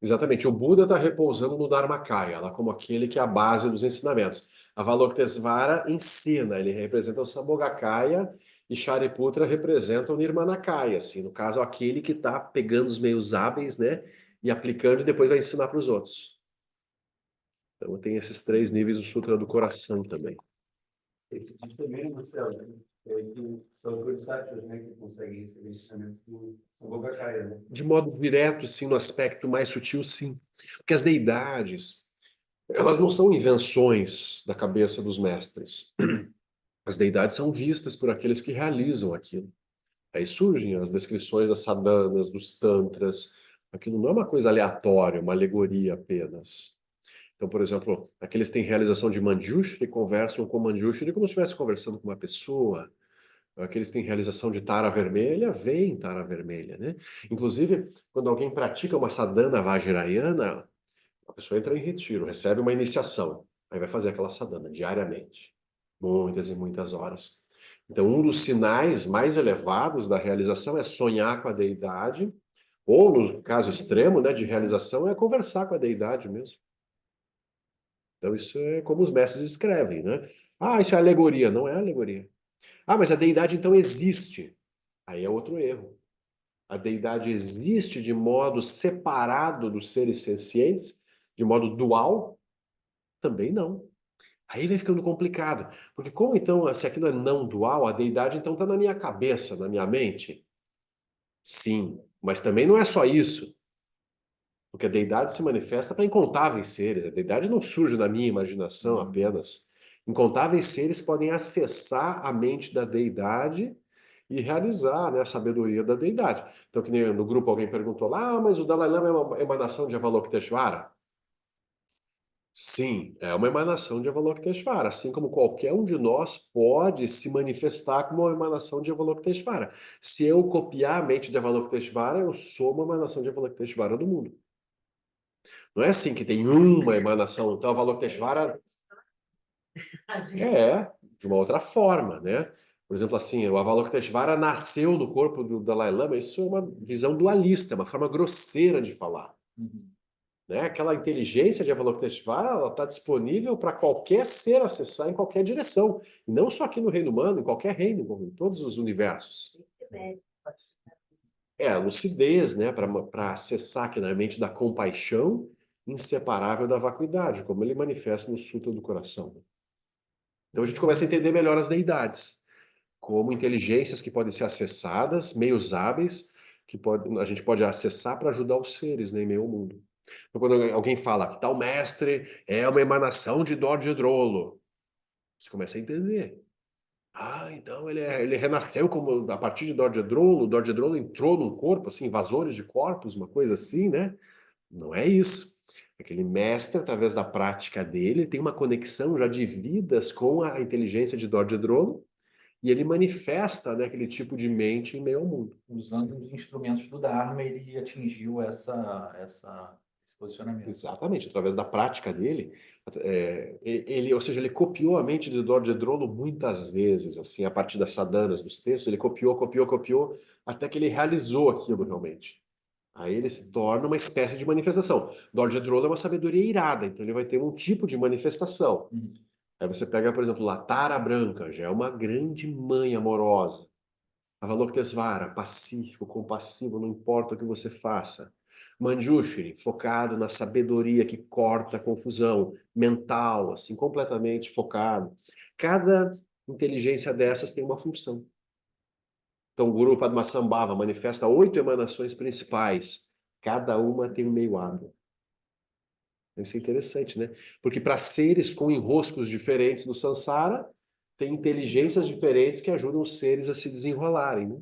Exatamente. O Buda está repousando no Dharmakaya, lá como aquele que é a base dos ensinamentos. Avalokitesvara ensina, ele representa o Sambhogakaya e Shariputra representa o Nirmanakaya, assim, no caso, aquele que está pegando os meios hábeis, né, e aplicando e depois vai ensinar para os outros. Então tem esses 3 níveis do Sutra do Coração também. Esse diz também, Marcelo, que são os bodhisattvas, né, que conseguem receber ensinamento do Sambhogakaya, né? De modo direto, sim, no aspecto mais sutil, sim. Porque as deidades, elas não são invenções da cabeça dos mestres. As deidades são vistas por aqueles que realizam aquilo. Aí surgem as descrições das sadhanas, dos tantras. Aquilo não é uma coisa aleatória, uma alegoria apenas. Então, por exemplo, aqueles que têm realização de Manjushri conversam com Manjushri como se estivesse conversando com uma pessoa. Aqueles que têm realização de Tara Vermelha, veem Tara Vermelha, né? Inclusive, quando alguém pratica uma sadhana vajrayana, a pessoa entra em retiro, recebe uma iniciação, aí vai fazer aquela sadhana diariamente, muitas e muitas horas. Então, um dos sinais mais elevados da realização é sonhar com a deidade, ou, no caso extremo, né, de realização, é conversar com a deidade mesmo. Então, isso é como os mestres escrevem, né? Ah, isso é alegoria. Não é alegoria. Ah, mas a deidade então existe. Aí é outro erro. A deidade existe de modo separado dos seres sencientes, de modo dual? Também não. Aí vai ficando complicado. Porque como então, se aquilo é não dual, a deidade então está na minha cabeça, na minha mente? Sim, mas também não é só isso. Porque a deidade se manifesta para incontáveis seres. A deidade não surge na minha imaginação apenas. Incontáveis seres podem acessar a mente da deidade e realizar, né, a sabedoria da deidade. Então, que nem no grupo alguém perguntou lá, ah, mas o Dalai Lama é uma emanação de Avalokiteshvara? Sim, é uma emanação de Avalokiteshvara, assim como qualquer um de nós pode se manifestar como uma emanação de Avalokiteshvara. Se eu copiar a mente de Avalokiteshvara, eu sou uma emanação de Avalokiteshvara do mundo. Não é assim que tem uma emanação. Então, Avalokiteshvara é de uma outra forma, né? Por exemplo, assim, o Avalokiteshvara nasceu no corpo do Dalai Lama. Isso é uma visão dualista, é uma forma grosseira de falar. Né? Aquela inteligência de Avalokiteshvara, ela está disponível para qualquer ser acessar em qualquer direção. E não só aqui no reino humano, em qualquer reino, em todos os universos. É a lucidez, né? Para acessar aqui na mente da compaixão inseparável da vacuidade, como ele manifesta no Sutra do Coração. Então a gente começa a entender melhor as deidades, como inteligências que podem ser acessadas, meios hábeis, que a gente pode acessar para ajudar os seres, né, em meio ao mundo. Então, quando alguém fala que tal mestre é uma emanação de Dorje-Drolo, você começa a entender. Ah, então ele renasceu como a partir de Dorje-Drolo, o Dorje-Drolo entrou num corpo, assim, invasores de corpos, uma coisa assim, né? Não é isso. Aquele mestre, através da prática dele, tem uma conexão já de vidas com a inteligência de Dorje-Drolo e ele manifesta, né, aquele tipo de mente em meio ao mundo. Usando os instrumentos do Dharma, ele atingiu esse posicionamento. Exatamente, através da prática dele, ou seja, ele copiou a mente de Dorje-Drolo muitas vezes, assim, a partir das sadhanas, dos textos, ele copiou, até que ele realizou aquilo realmente. Aí ele se torna uma espécie de manifestação. Dorje-Drolo é uma sabedoria irada, então ele vai ter um tipo de manifestação. Aí você pega, por exemplo, a Tara Branca, já é uma grande mãe amorosa. Avalokitesvara, pacífico, compassivo, não importa o que você faça. Manjushri, focado na sabedoria que corta a confusão, mental, assim, completamente focado. Cada inteligência dessas tem uma função. Então, o Guru Padmasambhava manifesta 8 emanações principais. Cada uma tem um meio hábil. Isso é interessante, né? Porque para seres com enroscos diferentes no samsara, tem inteligências diferentes que ajudam os seres a se desenrolarem, né?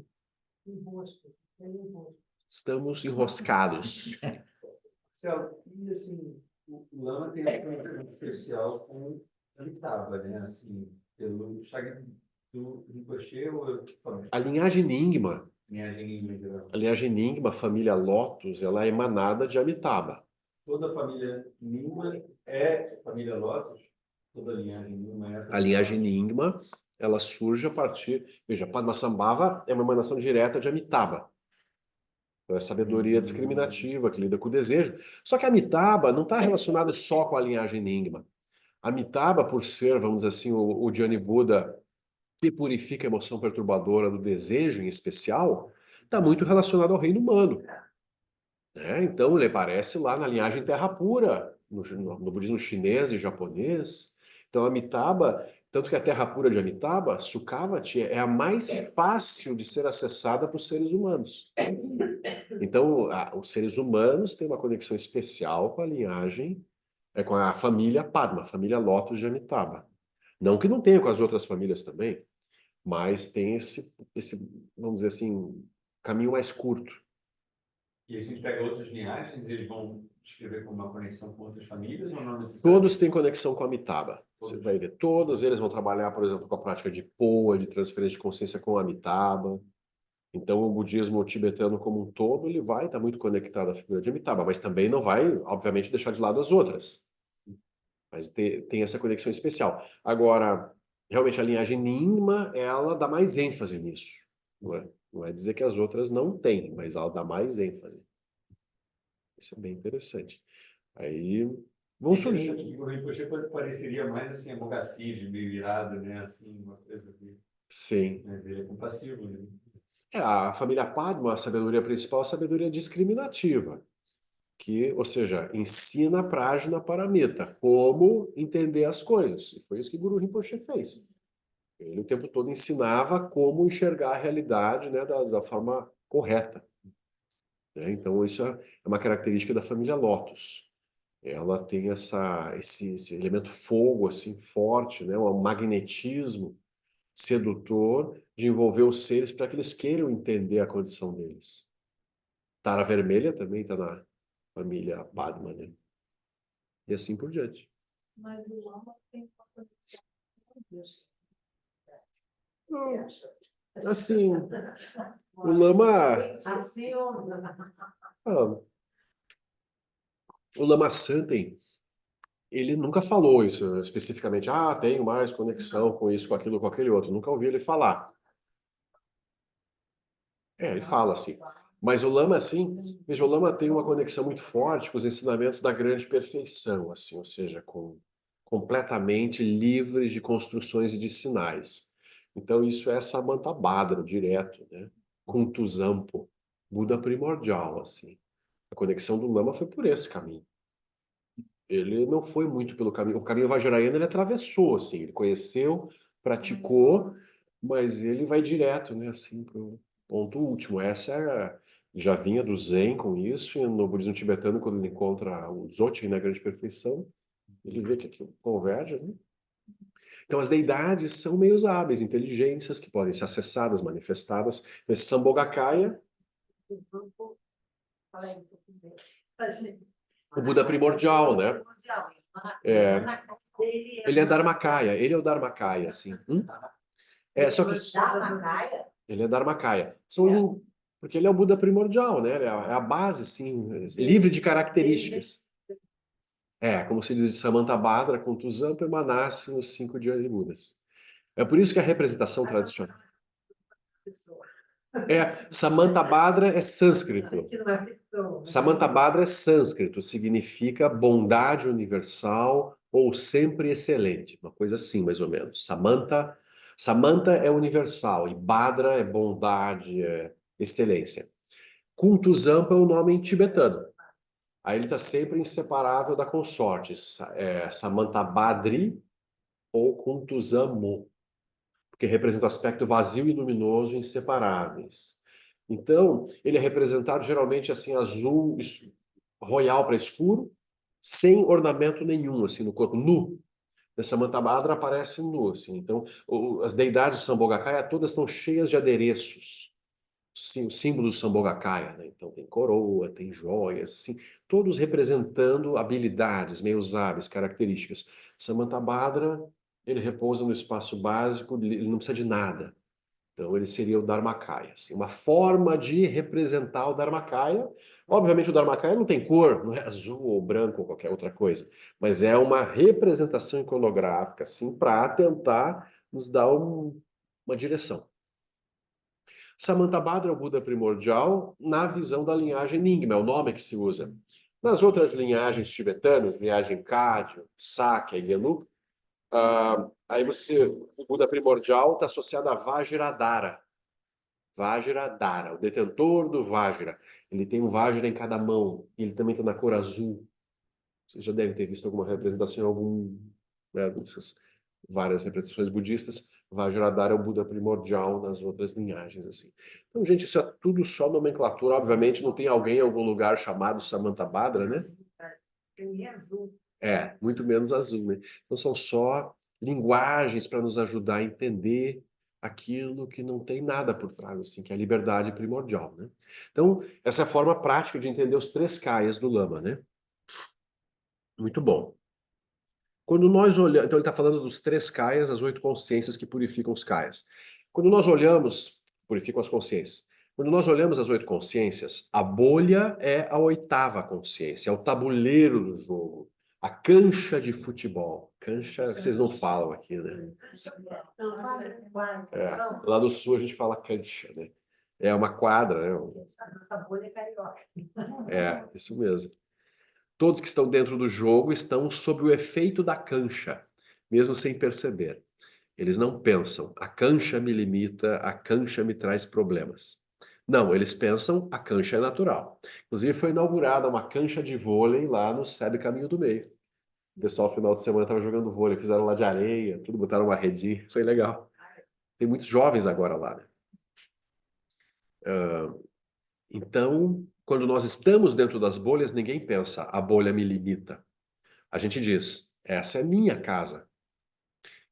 Estamos enroscados. Marcelo, e assim, o Lama tem uma conexão especial com Amitabha, né? Assim, pelo Shaggy do Rinpoche ou A linhagem Nyingma, geral. a linhagem Nyingma, a família Lotus, ela é emanada de Amitabha. Toda a família Nyingma é família Lotus? Toda a linhagem Nyingma é A linhagem Nyingma, ela surge a partir... Veja, Padmasambhava é uma emanação direta de Amitabha. Então é sabedoria discriminativa que lida com o desejo. Só que a Amitabha não está relacionada só com a linhagem Nyingma. A Amitabha, por ser, vamos dizer assim, o Dhyani Buda que purifica a emoção perturbadora do desejo em especial, está muito relacionado ao reino humano. Né? Então ele aparece lá na linhagem Terra Pura, no budismo chinês e japonês. Então Amitabha, tanto que a Terra Pura de Amitabha, Sukhavati, é a mais fácil de ser acessada por seres humanos. Então os seres humanos têm uma conexão especial com a linhagem, com a família Padma, a família Lótus de Amitabha. Não que não tenha com as outras famílias também, mas tem esse, vamos dizer assim, caminho mais curto. E aí, se a gente pega outras linhagens, eles vão descrever como uma conexão com outras famílias ou não necessariamente? Todos têm conexão com a Amitabha. Você Todos. vai ver, todos eles vão trabalhar, por exemplo, com a prática de POA, de transferência de consciência com a Amitabha. Então, o budismo tibetano como um todo, ele vai estar muito conectado à figura de Amitabha, mas também não vai, obviamente, deixar de lado as outras. Mas tem essa conexão especial. Agora, realmente, a linhagem Nyingma, ela dá mais ênfase nisso. Não é dizer que as outras não têm, mas ela dá mais ênfase. Isso é bem interessante. Aí vão surgir. O Rinpoche pareceria mais assim, abogacível, meio irado, né? Assim, uma coisa assim. Sim. Mas ele é compassivo, né? A família Padma, a sabedoria principal é a sabedoria discriminativa, ou seja, ensina a Prajna Paramita, como entender as coisas. E foi isso que Guru Rinpoche fez. Ele o tempo todo ensinava como enxergar a realidade, né, da forma correta. Né? Então, isso é uma característica da família Lotus. Ela tem esse elemento fogo assim forte, né, um magnetismo sedutor de envolver os seres para que eles queiram entender a condição deles. Tara Vermelha também está na família Padma, né? E assim por diante. Mas o Lama tem uma conexão com Deus. Assim, o Lama, Assim ou ah, o Lama Santen, ele nunca falou isso especificamente. Ah, tenho mais conexão com isso, com aquilo, com aquele outro. Nunca ouvi ele falar. Ele fala assim. Mas o Lama, assim, veja, o Lama tem uma conexão muito forte com os ensinamentos da grande perfeição, assim, ou seja, completamente livres de construções e de sinais. Então, isso é Samantabhadra, direto, né? Kuntuzampo, Buda primordial, assim. A conexão do Lama foi por esse caminho. Ele não foi muito pelo caminho. O caminho Vajrayana ele atravessou, assim, ele conheceu, praticou, mas ele vai direto, né, assim, para o ponto último. Já vinha do Zen com isso, e no budismo tibetano, quando ele encontra o Dzogchen na grande perfeição, ele vê que aquilo converge, né? Então, as deidades são meios hábeis, inteligências que podem ser acessadas, manifestadas. Esse Sambhogakaya, o Buda primordial, né? Ele é Dharmakaya, ele é o Dharmakaya, assim. Só que ele é Dharmakaya. Porque ele é o Buda primordial, né? É a base, sim, livre de características. Como se diz Samantabhadra, Kuntuzam, permanece nos 5 Dhyani Budas. É por isso que a representação tradicional. Samantabhadra é sânscrito. Samantabhadra é sânscrito, significa bondade universal ou sempre excelente, uma coisa assim, mais ou menos. Samanta é universal e Bhadra é bondade, é excelência. Kuntuzampa é o nome em tibetano. Aí ele está sempre inseparável da consorte, Samantabhadri ou Kuntuzamo, porque representa o aspecto vazio e luminoso inseparáveis. Então, ele é representado geralmente assim, azul, royal para escuro, sem ornamento nenhum, assim, no corpo, nu. Nessa Mantabhadra aparece nu, assim. Então, as deidades do Sambhogakaya todas estão cheias de adereços. Os símbolos do Sambhogakaya, né? Então, tem coroa, tem joias, assim, todos representando habilidades, meios hábeis, características. Samantabhadra, ele repousa no espaço básico, ele não precisa de nada. Então, ele seria o Dharmakaya, assim, uma forma de representar o Dharmakaya. Obviamente, o Dharmakaya não tem cor, não é azul ou branco ou qualquer outra coisa, mas é uma representação iconográfica, assim, para tentar nos dar uma direção. Samantabhadra é o Buda primordial na visão da linhagem Nyingma, é o nome que se usa. Nas outras linhagens tibetanas, linhagem Kagyu, Sakya e Gelug, o Buda primordial está associado a Vajradhara. Vajradhara, o detentor do Vajra. Ele tem um Vajra em cada mão. Ele também está na cor azul. Você já deve ter visto alguma representação em algum, né, dessas várias representações budistas. Vajradhara é o Buda primordial nas outras linhagens, assim. Então, gente, isso é tudo só nomenclatura. Obviamente, não tem alguém em algum lugar chamado Samantabhadra, né? Tem azul. É, muito menos azul, né? Então, são só linguagens para nos ajudar a entender aquilo que não tem nada por trás, assim, que é a liberdade primordial, né? Então, essa é a forma prática de entender os 3 kayas do Lama, né? Muito bom. Quando nós olhamos, então ele está falando dos 3 kayas, as 8 consciências que purificam os kayas. Quando nós olhamos, purificam as consciências. Quando nós olhamos as 8 consciências, a bolha é a 8ª consciência, é o tabuleiro do jogo, a cancha de futebol. Cancha, vocês não falam aqui, né? Lá no sul a gente fala cancha, né? É uma quadra, né? A nossa bolha é carioca. É, isso mesmo. Todos que estão dentro do jogo estão sob o efeito da cancha, mesmo sem perceber. Eles não pensam, a cancha me limita, a cancha me traz problemas. Não, eles pensam, a cancha é natural. Inclusive foi inaugurada uma cancha de vôlei lá no SEB Caminho do Meio. O pessoal, no final de semana, estava jogando vôlei, fizeram lá de areia, tudo, botaram uma redinha, foi legal. Tem muitos jovens agora lá, né? Então, quando nós estamos dentro das bolhas, ninguém pensa, a bolha me limita. A gente diz, essa é minha casa.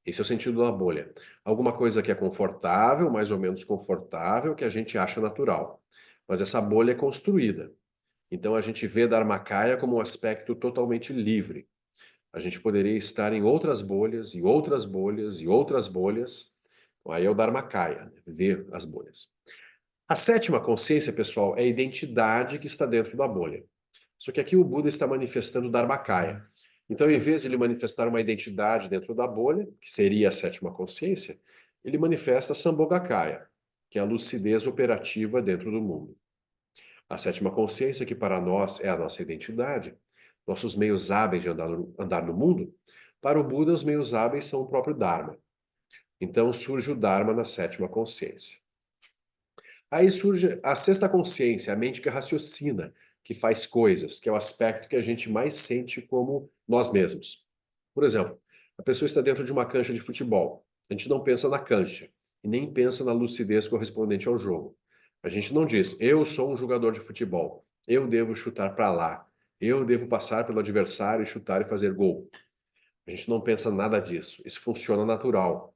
Esse é o sentido da bolha. Alguma coisa que é confortável, mais ou menos confortável, que a gente acha natural. Mas essa bolha é construída. Então a gente vê Dharmakaya como um aspecto totalmente livre. A gente poderia estar em outras bolhas, e outras bolhas, e outras bolhas. Aí é o Dharmakaya, né? Ver as bolhas. A 7ª consciência, pessoal, é a identidade que está dentro da bolha. Só que aqui o Buda está manifestando o Dharmakaya. Então, em vez de ele manifestar uma identidade dentro da bolha, que seria a 7ª consciência, ele manifesta Sambhogakaya, que é a lucidez operativa dentro do mundo. A 7ª consciência, que para nós é a nossa identidade, nossos meios hábeis de andar no mundo, para o Buda os meios hábeis são o próprio Dharma. Então surge o Dharma na 7ª consciência. Aí surge a 6ª consciência, a mente que raciocina, que faz coisas, que é o aspecto que a gente mais sente como nós mesmos. Por exemplo, a pessoa está dentro de uma cancha de futebol. A gente não pensa na cancha e nem pensa na lucidez correspondente ao jogo. A gente não diz, eu sou um jogador de futebol, eu devo chutar para lá, eu devo passar pelo adversário, chutar e fazer gol. A gente não pensa nada disso. Isso funciona natural.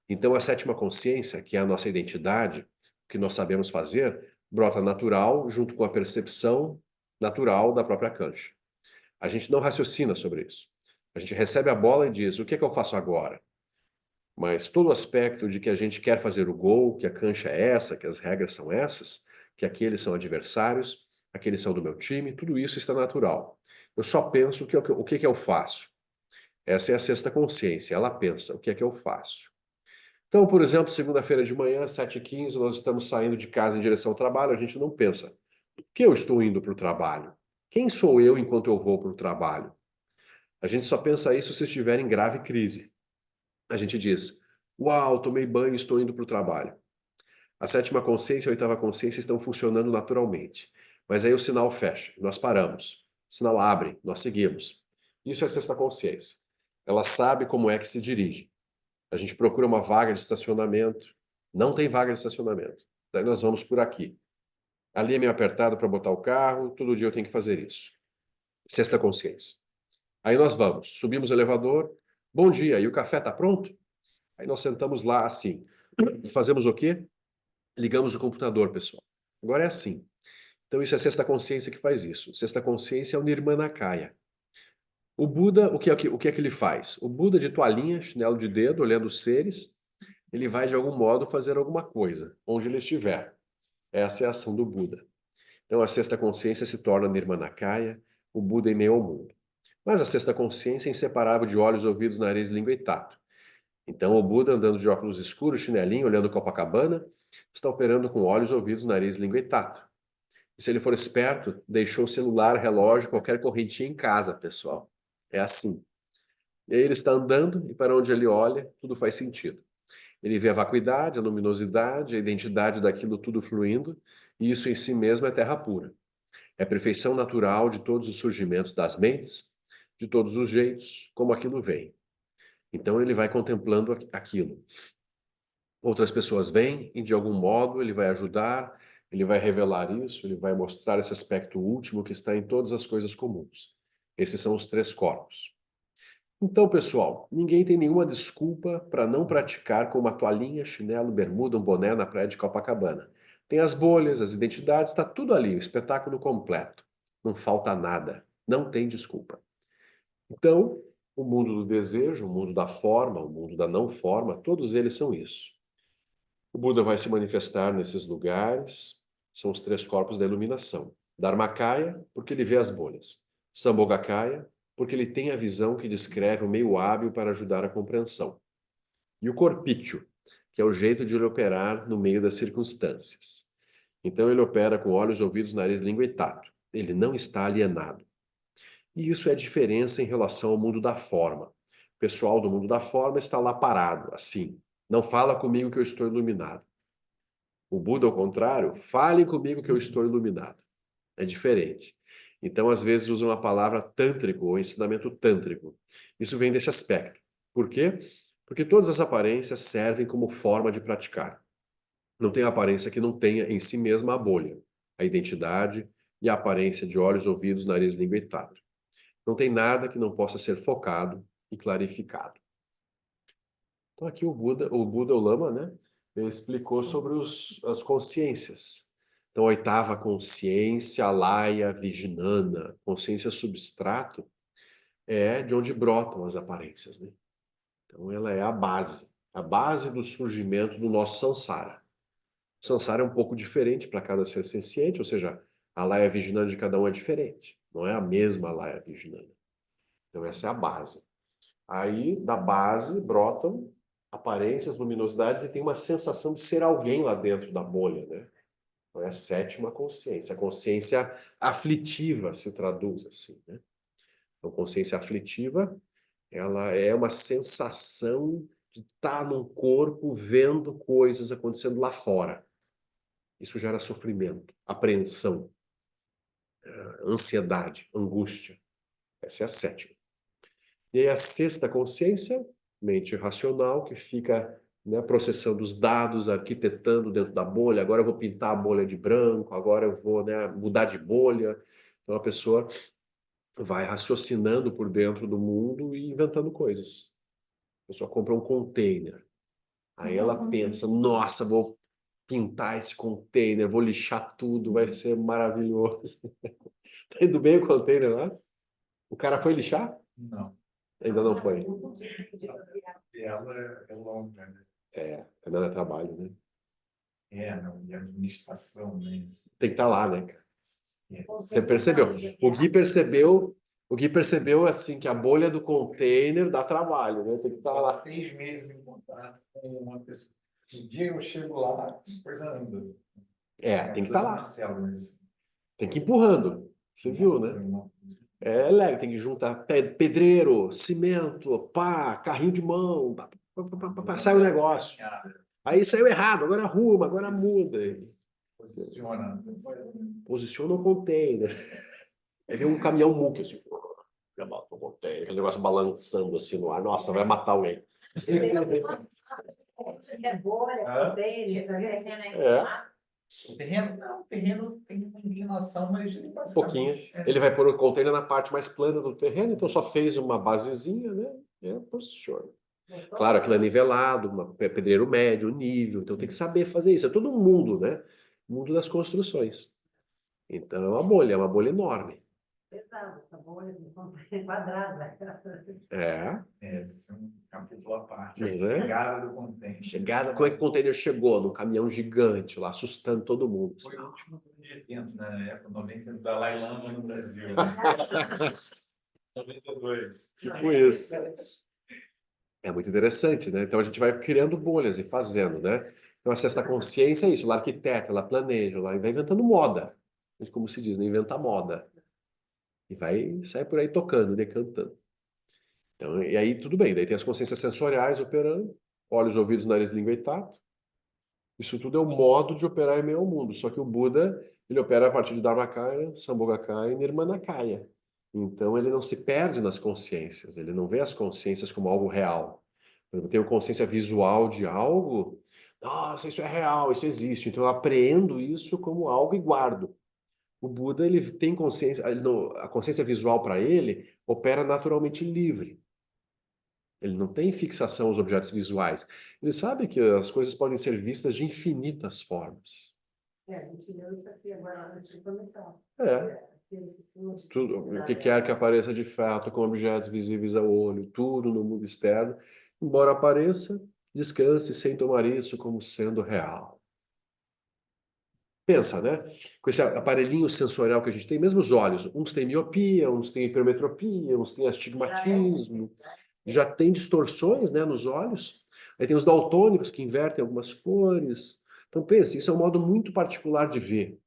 Então, a 7ª consciência, que é a nossa identidade, o que nós sabemos fazer, brota natural junto com a percepção natural da própria cancha. A gente não raciocina sobre isso. A gente recebe a bola e diz, o que é que eu faço agora? Mas todo o aspecto de que a gente quer fazer o gol, que a cancha é essa, que as regras são essas, que aqueles são adversários, aqueles são do meu time, tudo isso está natural. Eu só penso o que é que eu faço. Essa é a 6ª consciência. Ela pensa, o que é que eu faço? Então, por exemplo, segunda-feira de manhã, 7h15, nós estamos saindo de casa em direção ao trabalho, a gente não pensa, por que eu estou indo para o trabalho? Quem sou eu enquanto eu vou para o trabalho? A gente só pensa isso se estiver em grave crise. A gente diz, uau, tomei banho e estou indo para o trabalho. A 7ª consciência e a 8ª consciência estão funcionando naturalmente. Mas aí o sinal fecha, nós paramos. O sinal abre, nós seguimos. Isso é a 6ª consciência. Ela sabe como é que se dirige. A gente procura uma vaga de estacionamento, não tem vaga de estacionamento. Daí nós vamos por aqui. Ali é meio apertado para botar o carro, todo dia eu tenho que fazer isso. 6ª consciência. Aí nós vamos, subimos o elevador, bom dia, e o café está pronto? Aí nós sentamos lá assim. E fazemos o quê? Ligamos o computador, pessoal. Agora é assim. Então isso é a 6ª consciência que faz isso. 6ª consciência é o Nirmanakaya. O Buda, o que é que ele faz? O Buda de toalhinha, chinelo de dedo, olhando os seres, ele vai de algum modo fazer alguma coisa, onde ele estiver. Essa é a ação do Buda. Então a 6ª consciência se torna Nirmanakaya, o Buda em meio ao mundo. Mas a 6ª consciência é inseparável de olhos, ouvidos, nariz, língua e tato. Então o Buda andando de óculos escuros, chinelinho, olhando Copacabana, está operando com olhos, ouvidos, nariz, língua e tato. E se ele for esperto, deixou o celular, relógio, qualquer correntinha em casa, pessoal. É assim. E aí ele está andando e para onde ele olha, tudo faz sentido. Ele vê a vacuidade, a luminosidade, a identidade daquilo tudo fluindo, e isso em si mesmo é terra pura. É a perfeição natural de todos os surgimentos das mentes, de todos os jeitos, como aquilo vem. Então ele vai contemplando aquilo. Outras pessoas vêm e de algum modo ele vai ajudar, ele vai revelar isso, ele vai mostrar esse aspecto último que está em todas as coisas comuns. Esses são os três corpos. Então, pessoal, ninguém tem nenhuma desculpa para não praticar com uma toalhinha, chinelo, bermuda, um boné na praia de Copacabana. Tem as bolhas, as identidades, está tudo ali, o espetáculo completo. Não falta nada, não tem desculpa. Então, o mundo do desejo, o mundo da forma, o mundo da não forma, todos eles são isso. O Buda vai se manifestar nesses lugares, são os três corpos da iluminação. Dharmakaya, porque ele vê as bolhas. Sambhogakaya, porque ele tem a visão que descreve o meio hábil para ajudar a compreensão. E o Corpício, que é o jeito de ele operar no meio das circunstâncias. Então ele opera com olhos, ouvidos, nariz, língua e tato. Ele não está alienado. E isso é a diferença em relação ao mundo da forma. O pessoal do mundo da forma está lá parado, assim. Não fala comigo que eu estou iluminado. O Buda, ao contrário, falem comigo que eu estou iluminado. É diferente. Então, às vezes, usam a palavra tântrico ou ensinamento tântrico. Isso vem desse aspecto. Por quê? Porque todas as aparências servem como forma de praticar. Não tem aparência que não tenha em si mesma a bolha, a identidade e a aparência de olhos, ouvidos, nariz, língua e tato. Não tem nada que não possa ser focado e clarificado. Então aqui o Lama, né, ele explicou sobre as consciências. Então a oitava consciência, Alaya Vijnana, consciência substrato, é de onde brotam as aparências, né? Então ela é a base do surgimento do nosso samsara. O samsara é um pouco diferente para cada ser senciente, ou seja, a Alaya Vijnana de cada um é diferente, não é a mesma Alaya Vijnana. Então essa é a base. Aí, da base, brotam aparências, luminosidades e tem uma sensação de ser alguém lá dentro da bolha, né? Então, é a sétima consciência. A consciência aflitiva se traduz assim, né? Então, consciência aflitiva, ela é uma sensação de estar num corpo vendo coisas acontecendo lá fora. Isso gera sofrimento, apreensão, ansiedade, angústia. Essa é a sétima. E aí a sexta consciência, mente racional, que fica, né, processando os dados, arquitetando dentro da bolha. Agora eu vou pintar a bolha de branco, agora eu vou, né, mudar de bolha. Então a pessoa vai raciocinando por dentro do mundo e inventando coisas. A pessoa compra um container. Aí ela pensa, nossa, vou pintar esse container, vou lixar tudo, vai ser maravilhoso. Tá indo bem o container lá? O cara foi lixar? Não. Ainda não foi. Ela é longa, né? Ainda dá trabalho, né? Não, e a administração, né? Tem que estar lá, né, cara? É. Você percebeu? O Gui percebeu assim que a bolha do container dá trabalho, né? Tem que estar lá. 6 meses em contato com uma pessoa. Um dia eu chego lá, a coisa anda. Tem que estar lá. Marcelo, mas... Tem que ir empurrando. Você viu, né? É legal, tem que juntar pedreiro, cimento, pá, carrinho de mão, sai o negócio. Aí saiu errado, agora arruma, agora muda. Posiciona o container. Aí vem um caminhão muque assim. Já bota o container, aquele negócio balançando assim no ar. Nossa, vai matar alguém. É bolha, tem, O terreno, não, o terreno tem uma inclinação, mas ele Um pouquinho. Ele vai pôr o container na parte mais plana do terreno, então só fez uma basezinha, né? Posiciona. Claro, aquilo é nivelado, pedreiro médio, nível, então tem que saber fazer isso. É todo um mundo, né? O mundo das construções. Então é uma bolha enorme. Pesado, essa bolha quadrada. Esse é um capítulo à parte. Mas A chegada do container. Como é que o container chegou? Num caminhão gigante lá, assustando todo mundo. Foi o último evento, né? Na época 90 do Dalai Lama no Brasil. 92. Tipo isso. É muito interessante, né? Então a gente vai criando bolhas e fazendo, né? Então, acesso da consciência é isso. Ela arquiteta, ela planeja, ela vai inventando moda. Como se diz, não inventa moda. E vai sair por aí tocando, decantando. Então, e aí tudo bem. Daí tem as consciências sensoriais operando. Olhos, ouvidos, nariz, língua e tato. Isso tudo é o modo de operar em meio ao mundo. Só que o Buda, ele opera a partir de Dharmakaya, Sambhogakaya e Nirmanakaya. Então ele não se perde nas consciências, ele não vê as consciências como algo real. Eu tenho consciência visual de algo, nossa, isso é real, isso existe. Então eu apreendo isso como algo e guardo. O Buda, ele tem consciência, a consciência visual para ele opera naturalmente livre. Ele não tem fixação aos objetos visuais. Ele sabe que as coisas podem ser vistas de infinitas formas. A gente leu isso aqui agora antes de começar. É. Tudo, o que quer que apareça de fato com objetos visíveis ao olho, tudo no mundo externo, embora apareça, descanse sem tomar isso como sendo real. Pensa, né? Com esse aparelhinho sensorial que a gente tem, mesmo os olhos, uns têm miopia, uns têm hipermetropia, uns têm astigmatismo, já tem distorções, né, nos olhos. Aí tem os daltônicos que invertem algumas cores. Então pense, isso é um modo muito particular de ver.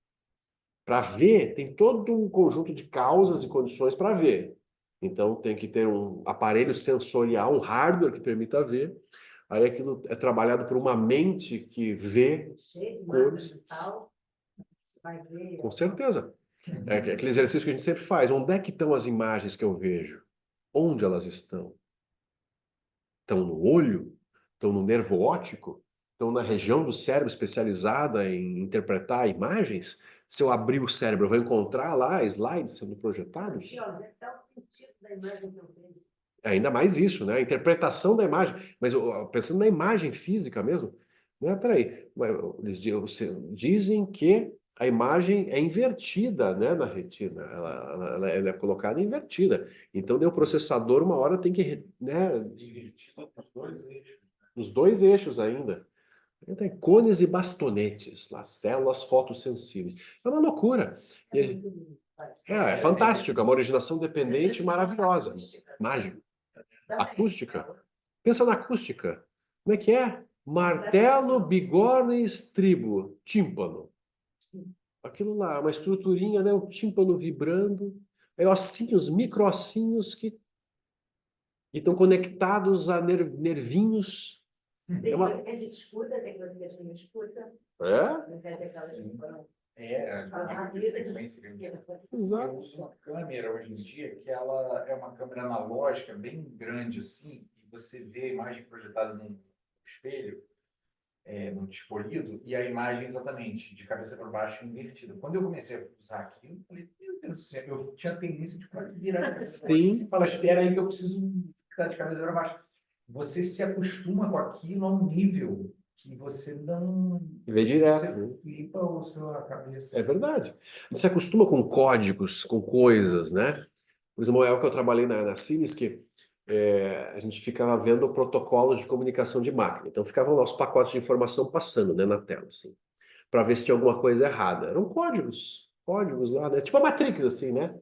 Para ver, tem todo um conjunto de causas e condições para ver. Então tem que ter um aparelho sensorial, um hardware que permita ver. Aí aquilo é trabalhado por uma mente que vê cores. Com certeza. É aquele exercício que a gente sempre faz. Onde é que estão as imagens que eu vejo? Onde elas estão? Estão no olho? Estão no nervo óptico? Estão na região do cérebro especializada em interpretar imagens? Se eu abrir o cérebro, eu vou encontrar lá slides sendo projetados? Ainda mais isso, né? A interpretação da imagem. Mas pensando na imagem física mesmo, né? Peraí, eles dizem que a imagem é invertida, né, na retina. Ela é colocada invertida. Então, o processador, uma hora tem que, né? Invertida nos dois eixos. Nos dois eixos ainda. Tem cones e bastonetes, lá, células fotossensíveis. É uma loucura. É fantástico, é uma originação dependente maravilhosa. Mágico. Acústica. Pensa na acústica. Como é que é? Martelo, bigorna e estribo. Tímpano. Aquilo lá, uma estruturinha, né? Um tímpano vibrando. Aí ossinhos, micro-ossinhos que estão conectados a nervinhos. Tem coisa que a gente escuta, tem coisa que a gente não escuta. Eu uso uma câmera hoje em dia que ela é uma câmera analógica bem grande assim, e você vê a imagem projetada num espelho, num despolido, e a imagem exatamente de cabeça para baixo invertida. Quando eu comecei a usar aquilo, eu falei, meu Deus do céu, eu tinha a tendência de quase virar a cabeça. Sim. Fala, espera aí que eu preciso ficar de cabeça para baixo. Você se acostuma com aquilo a um nível que você não... Vê direto. Você flipa a sua cabeça. É verdade. Você se acostuma com códigos, com coisas, né? Por exemplo, é o que eu trabalhei na Siemens, que a gente ficava vendo protocolos de comunicação de máquina. Então, ficavam lá os pacotes de informação passando, né, na tela, assim, para ver se tinha alguma coisa errada. Eram códigos lá, né? Tipo a Matrix, assim, né?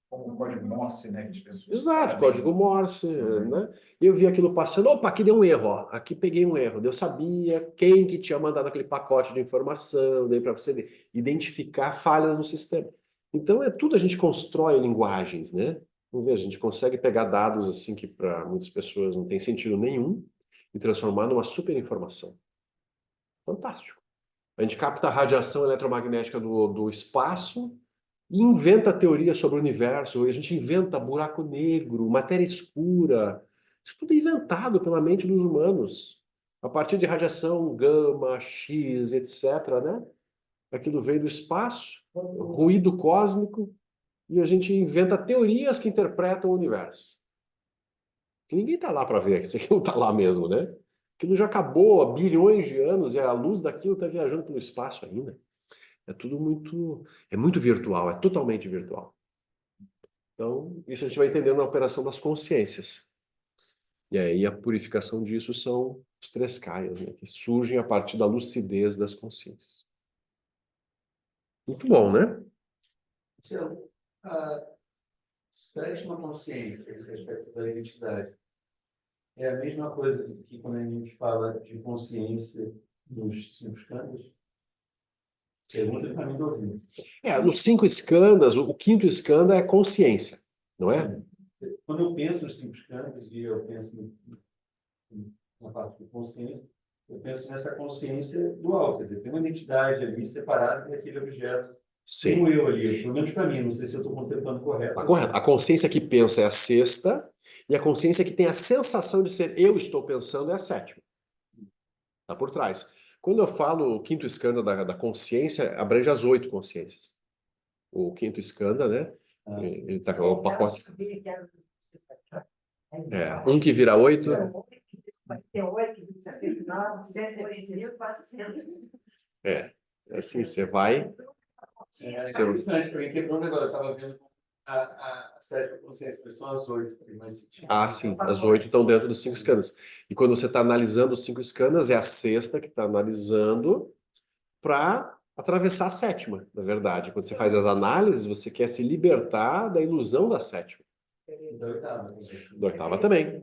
Como o código Morse, né? Que as pessoas Exato, sabem. código Morse, né? E eu vi aquilo passando, opa, aqui deu um erro, ó. Aqui peguei um erro. Eu sabia quem que tinha mandado aquele pacote de informação, daí para você identificar falhas no sistema. Então é tudo a gente constrói linguagens, né? Vamos ver, a gente consegue pegar dados assim que para muitas pessoas não tem sentido nenhum e transformar numa super informação. Fantástico. A gente capta a radiação eletromagnética do espaço e inventa teorias sobre o universo. A gente inventa buraco negro, matéria escura. Isso tudo é inventado pela mente dos humanos. A partir de radiação gama, X, etc., né? Aquilo veio do espaço, ruído cósmico, e a gente inventa teorias que interpretam o universo. Que ninguém está lá para ver, isso aqui não está lá mesmo, né? Aquilo já acabou há bilhões de anos e a luz daquilo está viajando pelo espaço ainda. É tudo muito virtual, é totalmente virtual. Então, isso a gente vai entendendo na operação das consciências. E aí a purificação disso são os três kayas, né, que surgem a partir da lucidez das consciências. Muito bom, né? Então, a sétima consciência, esse aspecto da identidade, é a mesma coisa que quando a gente fala de consciência nos 5 escândalos? Pergunta para mim do ouvinte. Nos 5 escandas, o quinto escanda é consciência, não é? Quando eu penso nos 5 escândalos e eu penso na parte de consciência, eu penso nessa consciência dual, quer dizer, tem uma identidade ali separada daquele objeto. Tem Sim. um eu ali, pelo menos para mim, não sei se eu estou contemplando correto. Tá correto. A consciência que pensa é a sexta, e a consciência que tem a sensação de ser eu estou pensando é a sétima. Está por trás. Quando eu falo o quinto skanda da consciência, abrange as 8 consciências. O quinto skanda, né? Ele tá com o pacote. Um que vira 8. Assim, você vai. Interessante, porque quebrou um negócio. Eu estava vendo a sétima consciência, são as 8. Sim, as 8 estão dentro dos 5 skandhas. E quando você está analisando os 5 skandhas, é a sexta que está analisando para atravessar a sétima, na verdade. Quando você faz as análises, você quer se libertar da ilusão da sétima. Da oitava também.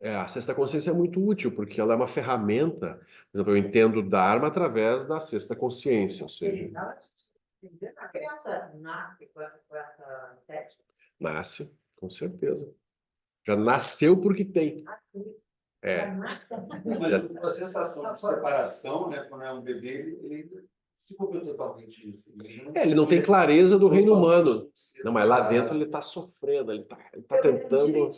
A sexta consciência é muito útil, porque ela é uma ferramenta. Por exemplo, eu entendo Dharma através da sexta consciência, ou seja... A criança nasce com essa sétima? Nasce, com certeza. Já nasceu porque tem. Mas a sensação de separação, né, quando é um bebê, ele se cobriu totalmente isso. Ele não tem clareza do reino humano. Não, mas lá dentro ele está sofrendo, ele tá tentando...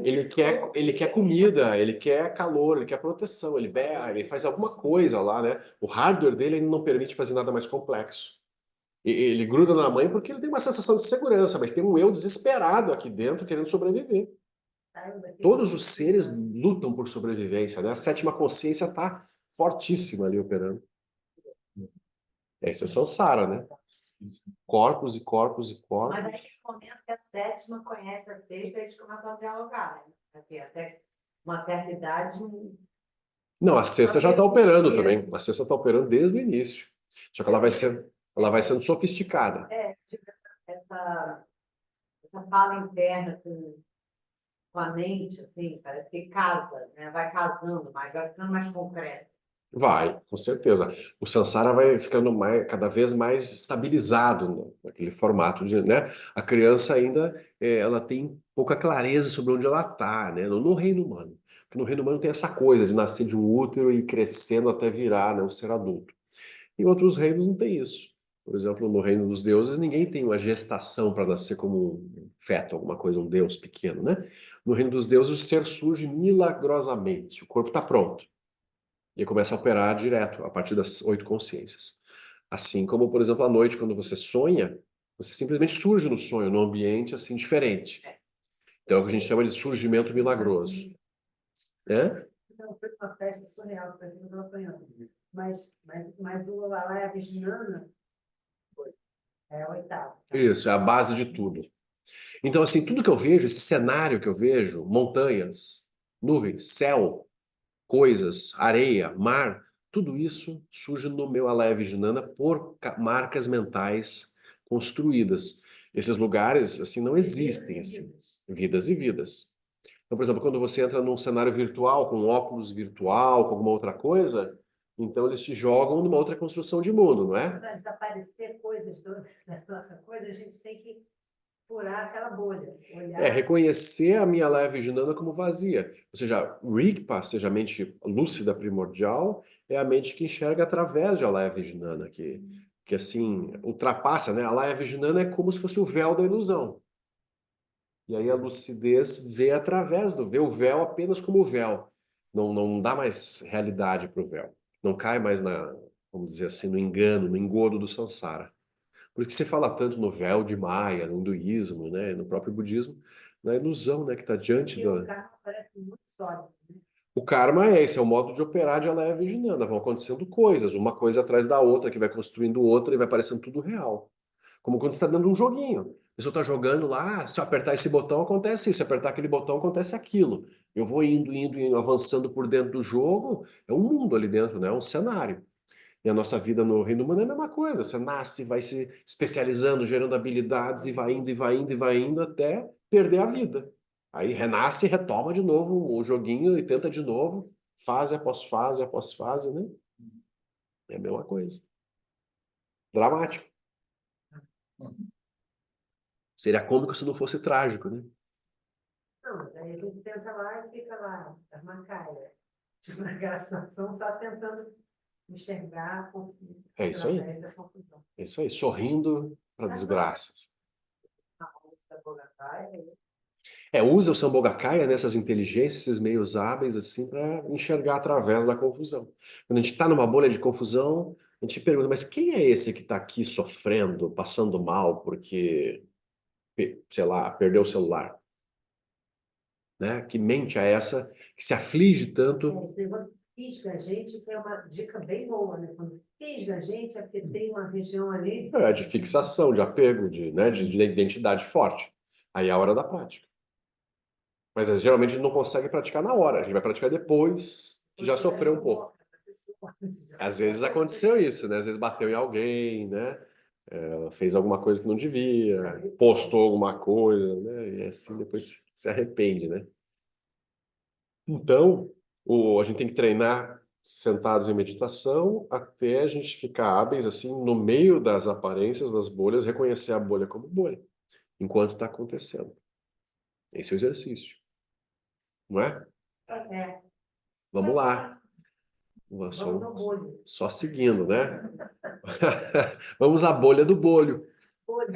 Ele quer comida, ele quer calor, ele quer proteção, ele berra, ele faz alguma coisa lá, né? O hardware dele ele não permite fazer nada mais complexo. Ele gruda na mãe porque ele tem uma sensação de segurança, mas tem um eu desesperado aqui dentro querendo sobreviver. Todos os seres lutam por sobrevivência, né? A sétima consciência está fortíssima ali operando. Esse é o samsara, né? Corpos e corpos e corpos. Mas aí, no momento que a sétima conhece a sexta, eles começam a dialogar, né? Assim, até uma certa idade... Não, a sexta já está operando também. A sexta está operando desde o início. Só que ela vai sendo sofisticada. Essa fala interna com a mente, assim, parece que casa, né? Vai casando mais, vai ficando mais concreto. Vai, com certeza. O samsara vai ficando cada vez mais estabilizado naquele formato né? A criança ainda ela tem pouca clareza sobre onde ela está, né? No reino humano. Porque no reino humano tem essa coisa de nascer de um útero e ir crescendo até virar, né, um ser adulto. Em outros reinos não tem isso. Por exemplo, no reino dos deuses, ninguém tem uma gestação para nascer como um feto, alguma coisa, um deus pequeno, né? No reino dos deuses, o ser surge milagrosamente. O corpo está pronto. E começa a operar direto, a partir das 8 consciências. Assim como, por exemplo, à noite, quando você sonha, você simplesmente surge no sonho, num ambiente assim diferente. Então, é o que a gente chama de surgimento milagroso. Não, foi uma festa surreal, parece que eu estava sonhando. Mas o Alaya Vijnana é a oitava. Isso, é a base de tudo. Então, assim, tudo que eu vejo, esse cenário que eu vejo, montanhas, nuvens, céu, coisas, areia, mar, tudo isso surge no meu Alaya Vijnana por marcas mentais construídas. Esses lugares, assim, não existem, assim, vidas e vidas. Então, por exemplo, quando você entra num cenário virtual, com óculos virtual, com alguma outra coisa, então eles te jogam numa outra construção de mundo, não é? Para desaparecer coisas da nossa coisa, a gente tem que furar aquela bolha. Reconhecer a minha leve Vijnana como vazia. Ou seja, Rigpa, seja a mente lúcida primordial, é a mente que enxerga através de Alaya Vijnana, que assim, ultrapassa, né? A Alaya Vijnana é como se fosse o véu da ilusão. E aí a lucidez vê vê o véu apenas como véu. Não dá mais realidade para o véu. Não cai mais vamos dizer assim, no engano, no engodo do samsara. Por isso que se fala tanto no véu de Maia, no hinduísmo, né, no próprio budismo, na ilusão, né, que está diante da... O karma parece muito sólido, né? O karma esse é o modo de operar de Alaya Vijnana. Vão acontecendo coisas, uma coisa atrás da outra, que vai construindo outra e vai parecendo tudo real. Como quando você está dando um joguinho. A pessoa está jogando lá, se eu apertar esse botão acontece isso, se eu apertar aquele botão acontece aquilo. Eu vou indo, avançando por dentro do jogo, é um mundo ali dentro, né? É um cenário. E a nossa vida no reino humano é a mesma coisa. Você nasce, vai se especializando, gerando habilidades e vai indo, e vai indo, e vai indo até perder a vida. Aí renasce e retoma de novo o joguinho e tenta de novo, fase após fase, né? É a mesma coisa. Dramático. Seria cômico se não fosse trágico, né? Não, mas aí a gente senta lá e fica lá, armacaia. Tipo, naquela situação, só tentando enxergar a confusão, É isso aí. através da confusão. É isso aí, sorrindo para desgraças. A música Bogatai, Usa o Sambogacaia nessas inteligências, esses meios hábeis, assim, para enxergar através da confusão. Quando a gente está numa bolha de confusão, a gente pergunta, mas quem é esse que está aqui sofrendo, passando mal, porque, sei lá, perdeu o celular? Né? Que mente é essa que se aflige tanto? esse negócio fisga a gente, que é uma dica bem boa, né? Quando fisga a gente é porque tem uma região ali. De fixação, de apego, né, de identidade forte. Aí é a hora da prática. Mas geralmente a gente não consegue praticar na hora, a gente vai praticar depois que já sofreu um pouco. Às vezes aconteceu isso, né? Às vezes bateu em alguém, né? Fez alguma coisa que não devia, postou alguma coisa, né? E assim depois se arrepende, né? Então, a gente tem que treinar sentados em meditação até a gente ficar hábeis, assim, no meio das aparências, das bolhas, reconhecer a bolha como bolha, enquanto está acontecendo. Esse é o exercício, não é? É, Vamos lá. vamos no bolho. Só seguindo, né? Vamos à bolha do bolho. Bolho.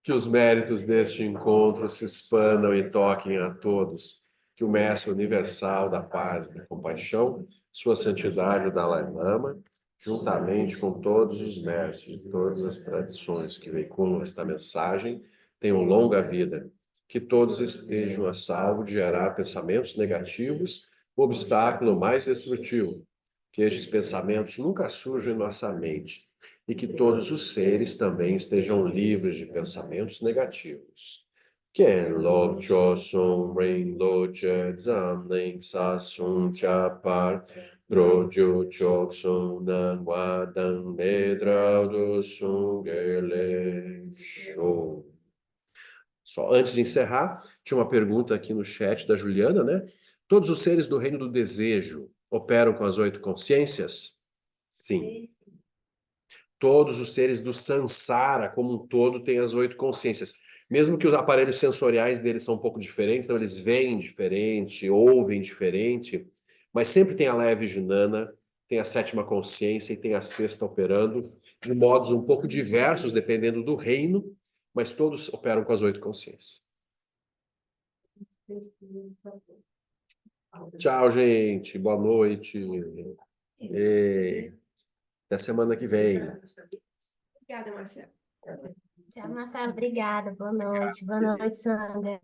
Que os méritos deste encontro se expandam e toquem a todos. Que o Mestre Universal da Paz e da Compaixão, Sua Santidade o Dalai Lama, juntamente com todos os mestres de todas as tradições que veiculam esta mensagem, tenham longa vida. Que todos estejam a salvo de gerar pensamentos negativos, o obstáculo mais destrutivo. Que estes pensamentos nunca surjam em nossa mente e que todos os seres também estejam livres de pensamentos negativos. Ken lo cho sum ring lo che zam ling sa sum cha par dro ju cho sum nan wa dan medra do sum gele show. Só antes de encerrar, tinha uma pergunta aqui no chat da Juliana, né? Todos os seres do reino do desejo operam com as 8 consciências? Sim. Todos os seres do Sansara, como um todo, têm as 8 consciências. Mesmo que os aparelhos sensoriais deles são um pouco diferentes, então eles veem diferente, ouvem diferente, mas sempre tem a leve Jnana, tem a 7ª consciência e tem a 6ª operando, de modos um pouco diversos, dependendo do reino, mas todos operam com as 8 consciências. Tchau, gente. Boa noite. E até semana que vem. Obrigada, Marcelo. Tchau, Marcelo. Obrigada. Boa noite. Boa noite, Sandra.